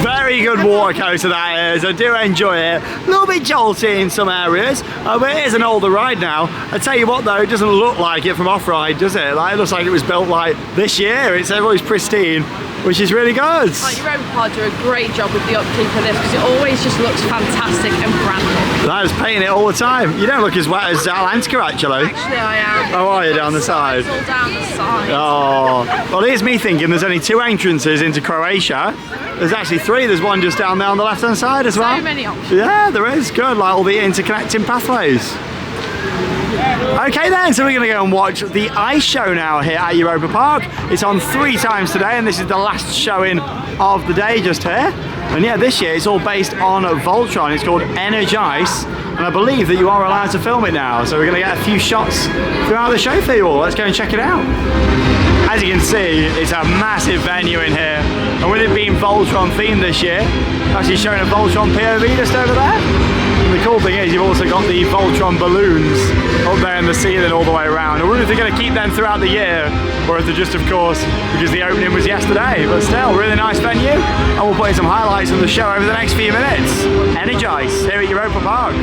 Very good water coaster that is, I do enjoy it. A little bit jolty in some areas, but it is an older ride now. I tell you what though, it doesn't look like it from off-ride, does it? Like, it looks like it was built like this year. It's always pristine, which is really good. Like, Europa Park do a great job with the upkeep of this because it always just looks fantastic and brand new. That is painting it all the time. You don't look as wet as Atlantica actually. Actually I am. How are you down the side? It's all down the side. Oh, well here's me thinking there's only 2 entrances into Croatia. There's actually 3, there's one just down there on the left hand side as well. So many options. Yeah, there is, good, like all the interconnecting pathways. Okay then, so we're going to go and watch the ice show now here at Europa Park. It's on 3 times today and this is the last showing of the day just here. And yeah, this year it's all based on Voltron. It's called Energize, and I believe that you are allowed to film it now. So we're going to get a few shots throughout the show for you all. Let's go and check it out. As you can see, it's a massive venue in here, and with it being Voltron themed this year, actually showing a Voltron POV just over there. And the cool thing is you've also got the Voltron balloons up there in the ceiling all the way around. I wonder if they're going to keep them throughout the year, or if they're just, of course, because the opening was yesterday. But still, really nice venue, and we'll put in some highlights of the show over the next few minutes. Energize here at Europa Park.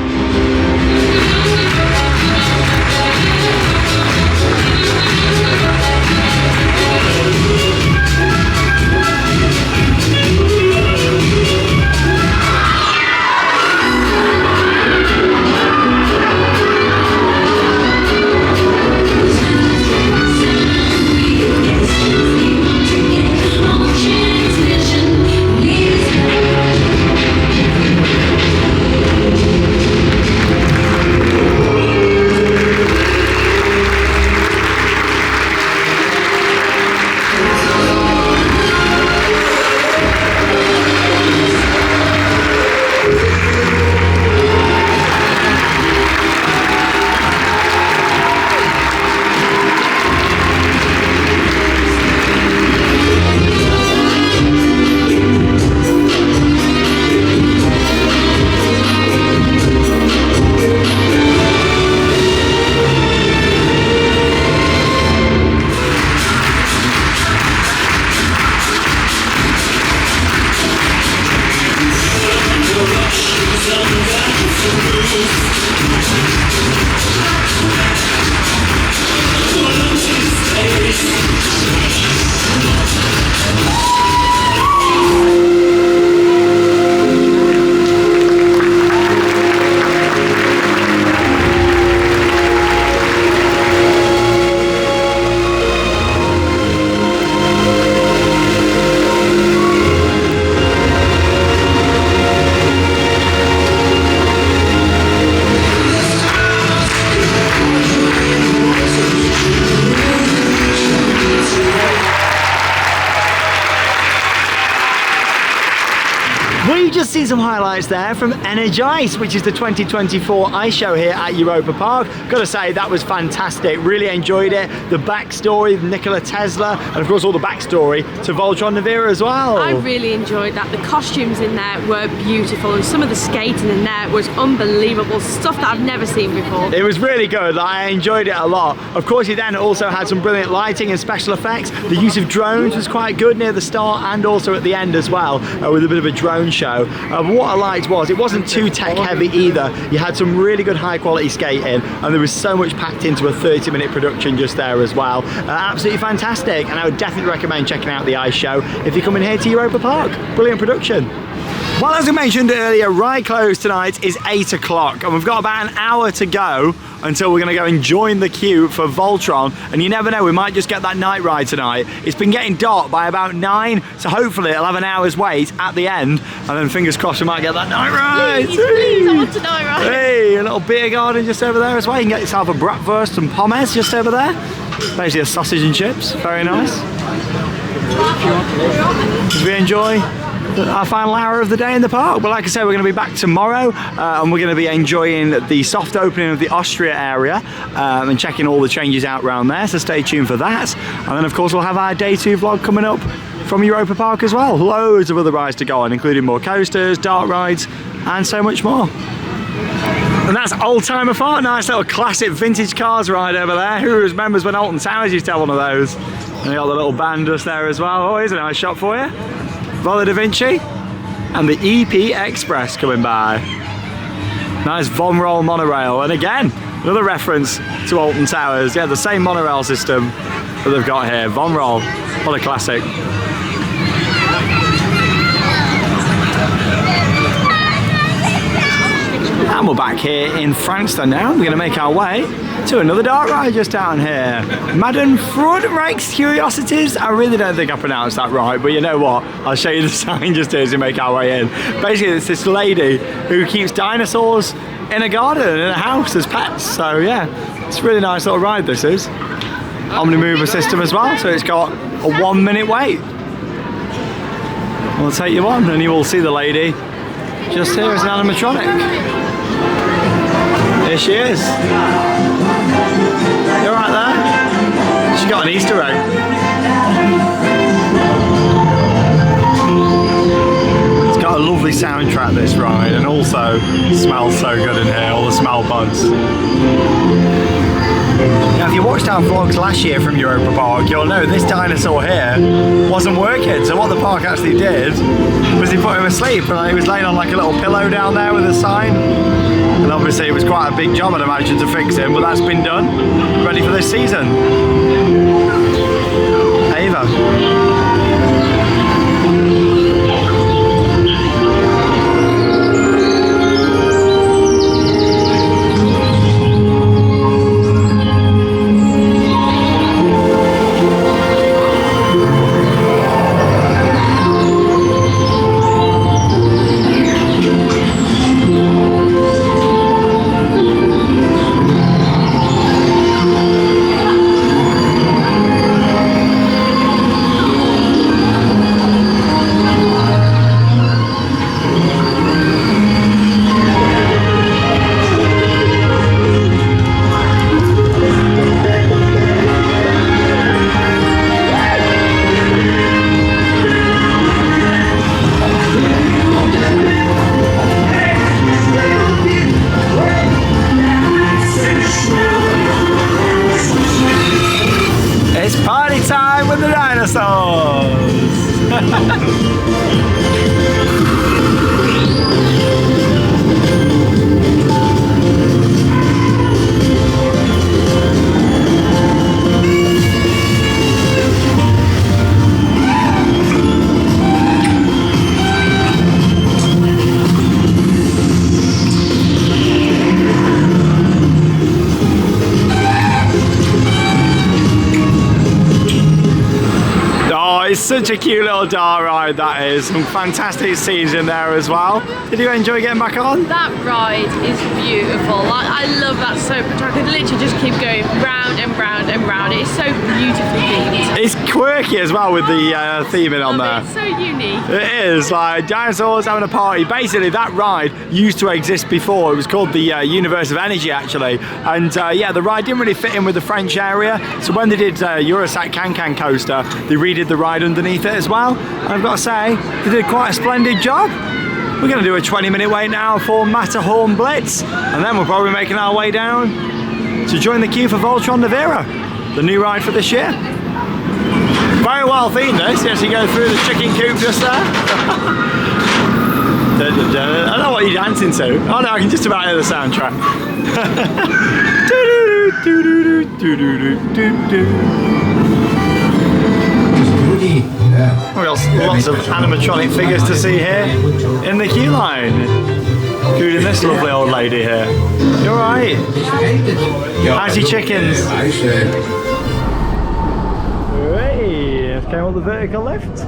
just seen some highlights there from Energize, which is the 2024 ice show here at Europa Park. Gotta say, that was fantastic. Really enjoyed it. The backstory of Nikola Tesla, and of course all the backstory to Voltron Nevera as well. I really enjoyed that. The costumes in there were beautiful, and some of the skating in there was unbelievable. Stuff that I've never seen before. It was really good. I enjoyed it a lot. Of course, he then also had some brilliant lighting and special effects. The use of drones was quite good near the start and also at the end as well, with a bit of a drone show. What I liked was it wasn't too tech heavy either. You had some really good high quality skating, and there was so much packed into a 30-minute production just there as well. Absolutely fantastic, and I would definitely recommend checking out the ice show if you're coming here to Europa Park. Brilliant production. Well, as I mentioned earlier, ride close tonight is 8 o'clock, and we've got about an hour to go until we're going to go and join the queue for Voltron. And you never know, we might just get that night ride tonight. It's been getting dark by about 9, so hopefully it'll have an hour's wait at the end, and then fingers crossed we might get that night ride. Please, I want a night ride. Hey, a little beer garden just over there as well. You can get yourself a bratwurst and pommes just over there. Basically a sausage and chips, very nice. Did we enjoy our final hour of the day in the park? But like I said, we're going to be back tomorrow, and we're going to be enjoying the soft opening of the Austria area, and checking all the changes out around there, so stay tuned for that. And then of course we'll have our day 2 vlog coming up from Europa Park as well. Loads of other rides to go on, including more coasters, dark rides, and so much more. And that's Old Timer Park. Nice little classic vintage cars ride over there. Who remembers when Alton Towers used to have one of those? And you got the little band just there as well. Oh, here's a nice shot for you. Vola Da Vinci and the EP Express coming by. Nice Von Roll monorail, and again another reference to Alton Towers. Yeah, the same monorail system that they've got here. Von Roll, what a classic. And we're back here in Frankstown now. We're going to make our way to another dark ride just down here. Madame Froderick's Curiosities. I really don't think I pronounced that right, but you know what? I'll show you the sign just here as we make our way in. Basically, it's this lady who keeps dinosaurs in a garden, in a house as pets. So yeah, it's a really nice little ride this is. Omnimover system as well, so it's got a 1-minute wait. We'll take you on and you will see the lady just here as an animatronic. Here she is. You're right there. She got an Easter egg. It's got a lovely soundtrack, this ride, and also smells so good in here, all the smell buds. Now, if you watched our vlogs last year from Europa Park, you'll know this dinosaur here wasn't working. So what the park actually did was he put him asleep, and he was laying on like a little pillow down there with a sign. And obviously it was quite a big job, I'd imagine, to fix him, but that's been done. Ready for this season. Ava. Such a cute little dart ride that is. Some fantastic scenes in there as well. Did you enjoy getting back on? That ride is beautiful. I love that so much. I could literally just keep going round and round and round. It's so beautifully themed. It's quirky as well with the theming on there. It's so unique. It is, like dinosaurs having a party. Basically, that ride used to exist before. It was called the Universe of Energy, actually. And yeah, the ride didn't really fit in with the French area. So when they did Eurosat Can-Can coaster, they redid the ride underneath it as well. And I've got to say, they did quite a splendid job. We're going to do a 20-minute wait now for Matterhorn Blitz. And then we're probably making our way down to join the queue for Voltron Nevera, the new ride for this year. Very well themed this. Yes, you go through the chicken coop just there. I don't know what you're dancing to. Oh no, I can just about hear the soundtrack. We've got lots of animatronic figures to see here in the queue line, including this lovely old lady here. You alright? How's your chickens? Hey, let's go on the vertical lift.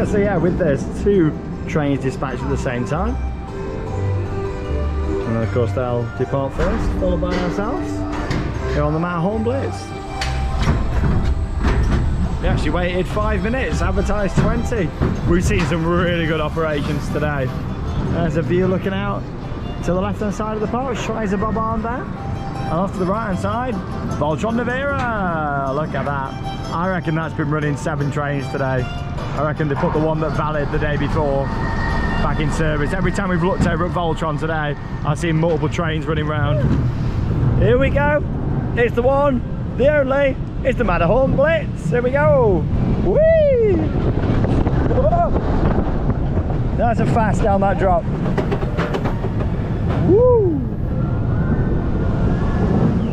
So yeah, with this, 2 trains dispatched at the same time. And then of course they'll depart first, followed by ourselves. Here on the Matterhorn Blitz. We actually waited 5 minutes, advertised 20. We've seen some really good operations today. There's a view looking out to the left hand side of the park, tries a bob arm there. And off to the right hand side, Voltron Nevera. Look at that. I reckon that's been running 7 trains today. I reckon they put the one that valid the day before back in service. Every time we've looked over at Voltron today, I've seen multiple trains running round. Here we go. It's the one, the only, it's the Matterhorn Blitz. Here we go. Whee! Whoa. Nice and fast down that drop. Woo!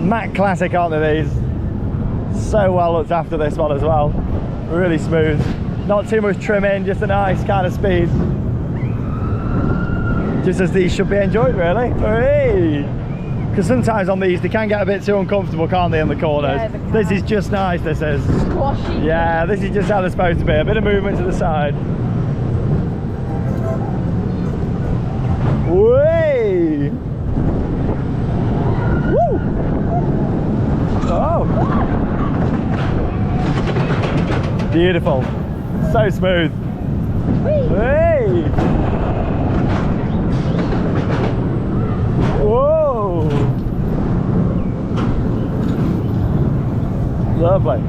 Mac Classic, aren't they, these? So well looked after, this one as well. Really smooth. Not too much trimming, just a nice kind of speed. Just as these should be enjoyed, really. Because sometimes on these, they can get a bit too uncomfortable, can't they, in the corners? Yeah, this is just nice, this is. Squashy. Yeah, this is just how they're supposed to be. A bit of movement to the side. Whee! Woo! Oh! Beautiful. So smooth. Hey! Whoa! Lovely.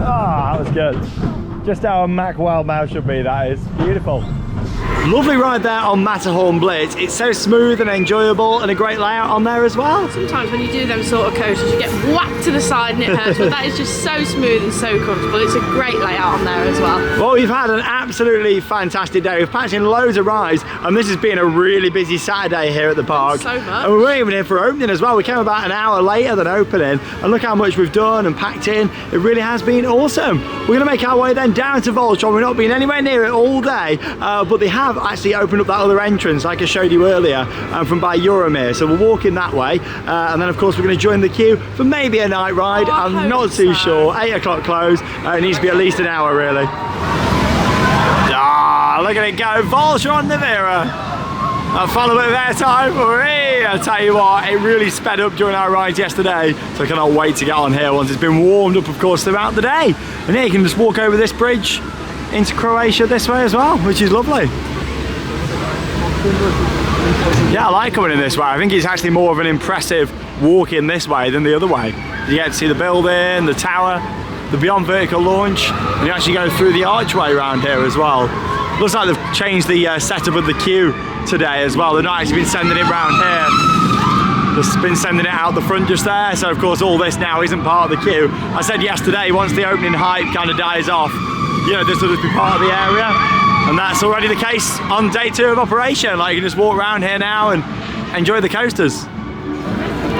Ah, that was good. Just how a Mack Wild Mouse should be, that is. Beautiful. Lovely ride there on Matterhorn Blitz. It's so smooth and enjoyable, and a great layout on there as well. Sometimes when you do them sort of coasters, you get whacked to the side and it hurts, but that is just so smooth and so comfortable. It's a great layout on there as well. Well, we've had an absolutely fantastic day. We've packed in loads of rides, and this has been a really busy Saturday here at the park. So much. And we weren't even here for opening as well. We came about an hour later than opening, and look how much we've done and packed in. It really has been awesome. We're going to make our way then down to Voltron. We've not been anywhere near it all day, but they have actually opened up that other entrance like I showed you earlier from by EuroMir. So we're walking that way, and then of course we're going to join the queue for maybe a night ride. I'm not too sure. 8 o'clock close. It needs to be at least an hour, really. Ah, look at it go. Voltron Nevera. A final bit of airtime. I tell you what, it really sped up during our rides yesterday, so I cannot wait to get on here once it's been warmed up, of course, throughout the day. And here you can just walk over this bridge into Croatia this way as well, which is lovely. Yeah, I like coming in this way. I think it's actually more of an impressive walk in this way than the other way. You get to see the building, the tower, the Beyond Vertical launch, and you actually go through the archway around here as well. Looks like they've changed the setup of the queue today as well. They've not actually been sending it round here. They've been sending it out the front just there, so of course all this now isn't part of the queue. I said yesterday, once the opening hype kind of dies off, you know, this will just be part of the area. And that's already the case on day 2 of operation. Like, you can just walk around here now and enjoy the coasters.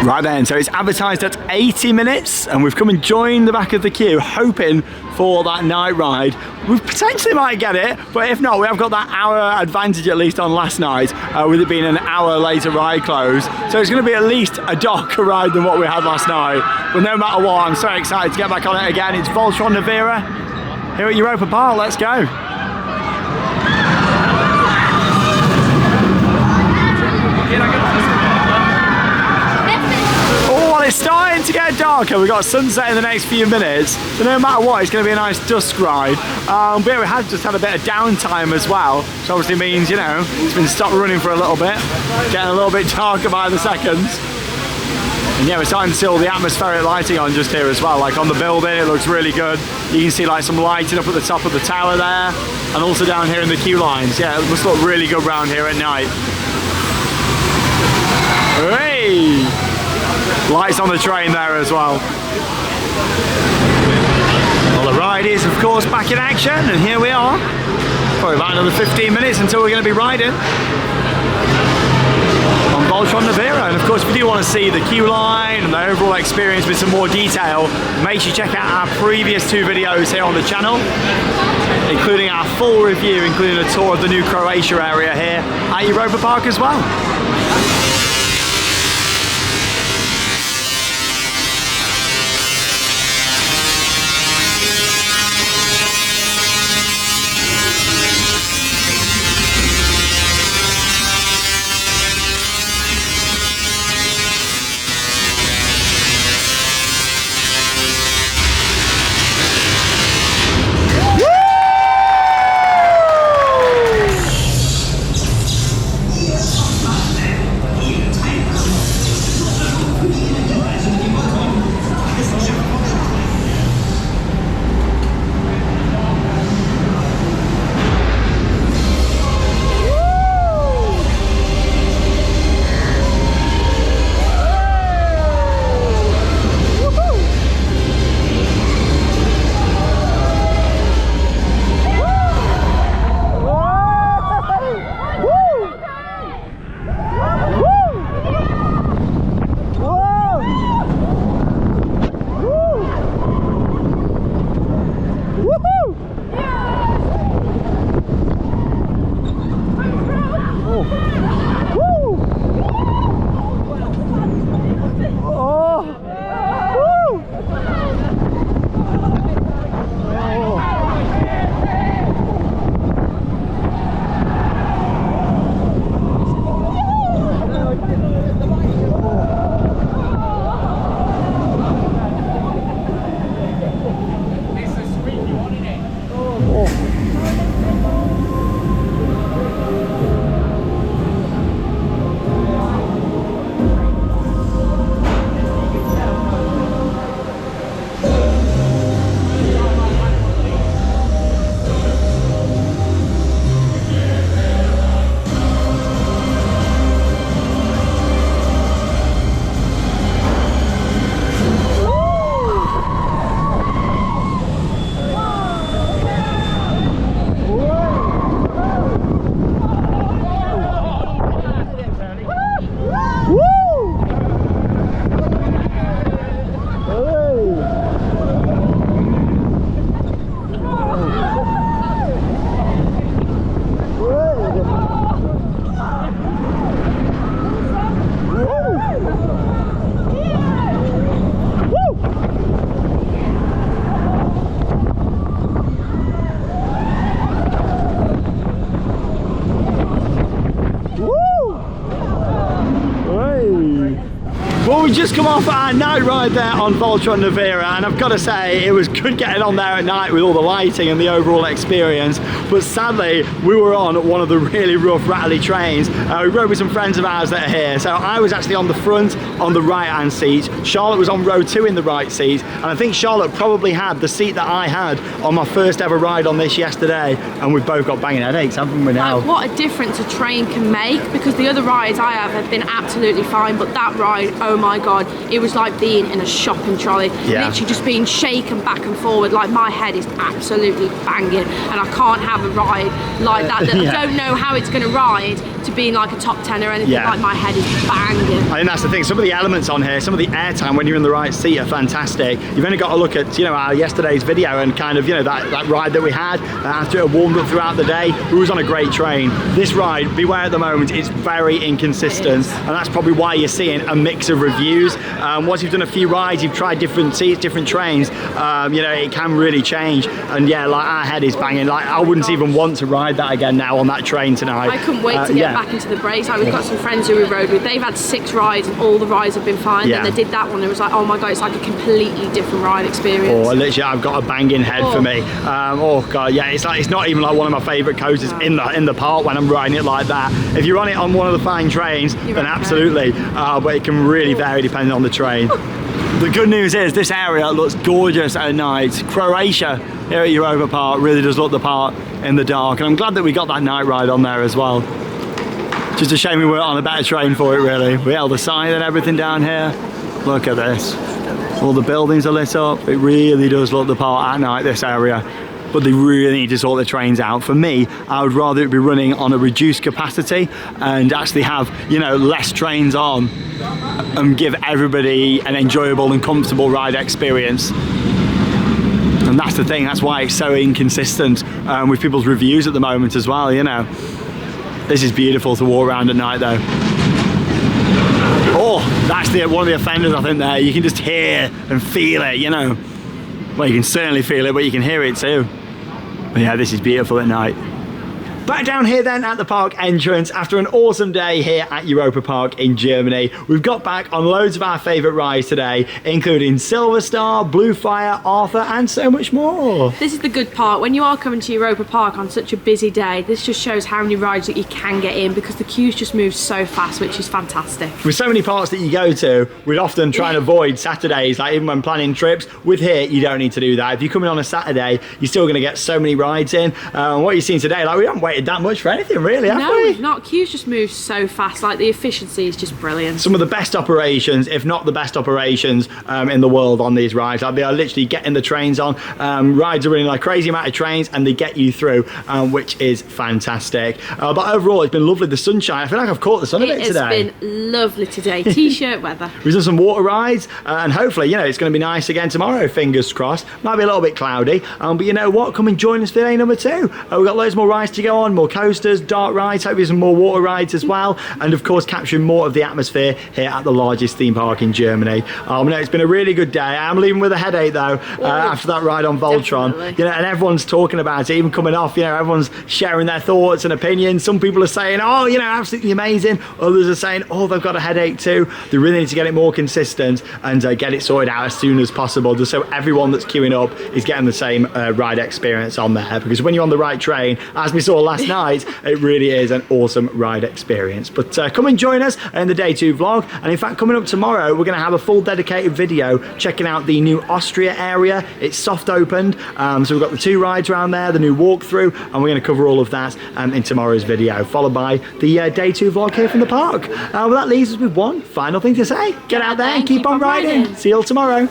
Right then, so it's advertised at 80 minutes and we've come and joined the back of the queue hoping for that night ride. We potentially might get it, but if not, we have got that hour advantage at least on last night, with it being an hour later ride close. So it's going to be at least a darker ride than what we had last night. But no matter what, I'm so excited to get back on it again. It's Voltron Nevera. here at Europa Park. Let's go. Oh, well, it's starting to get darker. We've got sunset in the next few minutes, so no matter what, it's going to be a nice dusk ride. But we have just had a bit of downtime as well, which obviously means, you know, it's been stopped running for a little bit, getting a little bit darker by the seconds. And yeah, we're starting to see all the atmospheric lighting on just here as well. Like on the building, it looks really good. You can see like some lighting up at the top of the tower there, and also down here in the queue lines. Yeah, it must look really good round here at night. Hey! Lights on the train there as well. Well, the ride is, of course, back in action, and here we are. Probably about another 15 minutes until we're going to be riding on Voltron Nevera. And of course, if you do want to see the queue line and the overall experience with some more detail, make sure you check out our previous 2 videos here on the channel, including our full review, including a tour of the new Croatia area here at Europa Park as well. Well, we just come off our night ride there on Voltron Nevera, and I've got to say it was good getting on there at night with all the lighting and the overall experience, but sadly we were on one of the really rough rattly trains. We rode with some friends of ours that are here, so I was actually on the front on the right hand seat, Charlotte was on row 2 in the right seat, and I think Charlotte probably had the seat that I had on my first ever ride on this yesterday, and we've both got banging headaches, haven't we now? Like, what a difference a train can make, because the other rides I have been absolutely fine, but that ride, oh my god, it was like being in a shopping trolley. Yeah. Literally just being shaken back and forward. Like, my head is absolutely banging, and I can't have a ride like that Yeah. I don't know how it's going to ride to be in like a top 10 or anything. Yeah. Like, my head is banging. I think that's the thing, some of the elements on here, some of the airtime when you're in the right seat are fantastic. You've only got to look at, you know, our yesterday's video and kind of, you know, that ride that we had after it warmed up throughout the day. We was on a great train. This ride, beware at the moment, it's very inconsistent, and that's probably why you're seeing a mix of reviews reviews. Once you've done a few rides, you've tried different seats, different trains, you know, it can really change. And yeah, like our head is banging. Like I wouldn't even want to ride that again now on that train tonight. I couldn't wait to get back into the brakes. Like, we've got some friends who we rode with. They've had 6 rides and all the rides have been fine. Yeah. And they did that one. It was like, oh my God, it's like a completely different ride experience. Oh, literally, I've got a banging head for me. Oh God, yeah, it's not even like one of my favourite coasters in the park when I'm riding it like that. If you're on it on one of the fine trains, then absolutely. But it can really vary depending on the train. The good news is this area looks gorgeous at night. Croatia here at Europa Park really does look the part in the dark, and I'm glad that we got that night ride on there as well. Just a shame we weren't on a better train for it, really. We held the sign and everything down here. Look at this. All the buildings are lit up. It really does look the part at night, this area. But they really need to sort the trains out. For me, I would rather it be running on a reduced capacity and actually have, you know, less trains on and give everybody an enjoyable and comfortable ride experience. And that's the thing, that's why it's so inconsistent with people's reviews at the moment as well, you know. This is beautiful to walk around at night though. Oh, that's one of the offenders, I think, there. You can just hear and feel it, you know. Well, you can certainly feel it, but you can hear it too. But yeah, this is beautiful at night. Back down here then at the park entrance after an awesome day here at Europa Park in Germany. We've got back on loads of our favourite rides today, including Silver Star, Blue Fire, Arthur and so much more. This is the good part. When you are coming to Europa Park on such a busy day, this just shows how many rides that you can get in because the queues just move so fast, which is fantastic. With so many parks that you go to, we'd often try and avoid Saturdays, like even when planning trips. With here, you don't need to do that. If you come in on a Saturday, you're still going to get so many rides in. What you've seen today, like we haven't waited that much for anything really, have we? We've not. Queues just move so fast. Like the efficiency is just brilliant. Some of the best operations, if not the best operations in the world on these rides. Like they are literally getting the trains on. Rides are running like a crazy amount of trains and they get you through, which is fantastic. But overall, it's been lovely. The sunshine, I feel like I've caught the sun a bit today. It's been lovely today. T-shirt weather. We've done some water rides and hopefully, you know, it's going to be nice again tomorrow, fingers crossed. Might be a little bit cloudy, but you know what? Come and join us for day number 2. We've got loads more rides to go on, more coasters, dark rides, hopefully some more water rides as well, and of course capturing more of the atmosphere here at the largest theme park in Germany. No, it's been a really good day. I'm leaving with a headache though after that ride on Voltron. You know, and everyone's talking about it, even coming off, you know, everyone's sharing their thoughts and opinions. Some people are saying, oh, you know, absolutely amazing. Others are saying, oh, they've got a headache too. They really need to get it more consistent and get it sorted out as soon as possible, just so everyone that's queuing up is getting the same ride experience on there, because when you're on the right train, as we saw last night, it really is an awesome ride experience. But come and join us in the day 2 vlog, and in fact coming up tomorrow we're going to have a full dedicated video checking out the new Austria area. It's soft opened, so we've got the 2 rides around there, the new walkthrough, and we're going to cover all of that in tomorrow's video, followed by the day 2 vlog here from the park. Well, that leaves us with one final thing to say. Get out there and keep on riding. See you all tomorrow.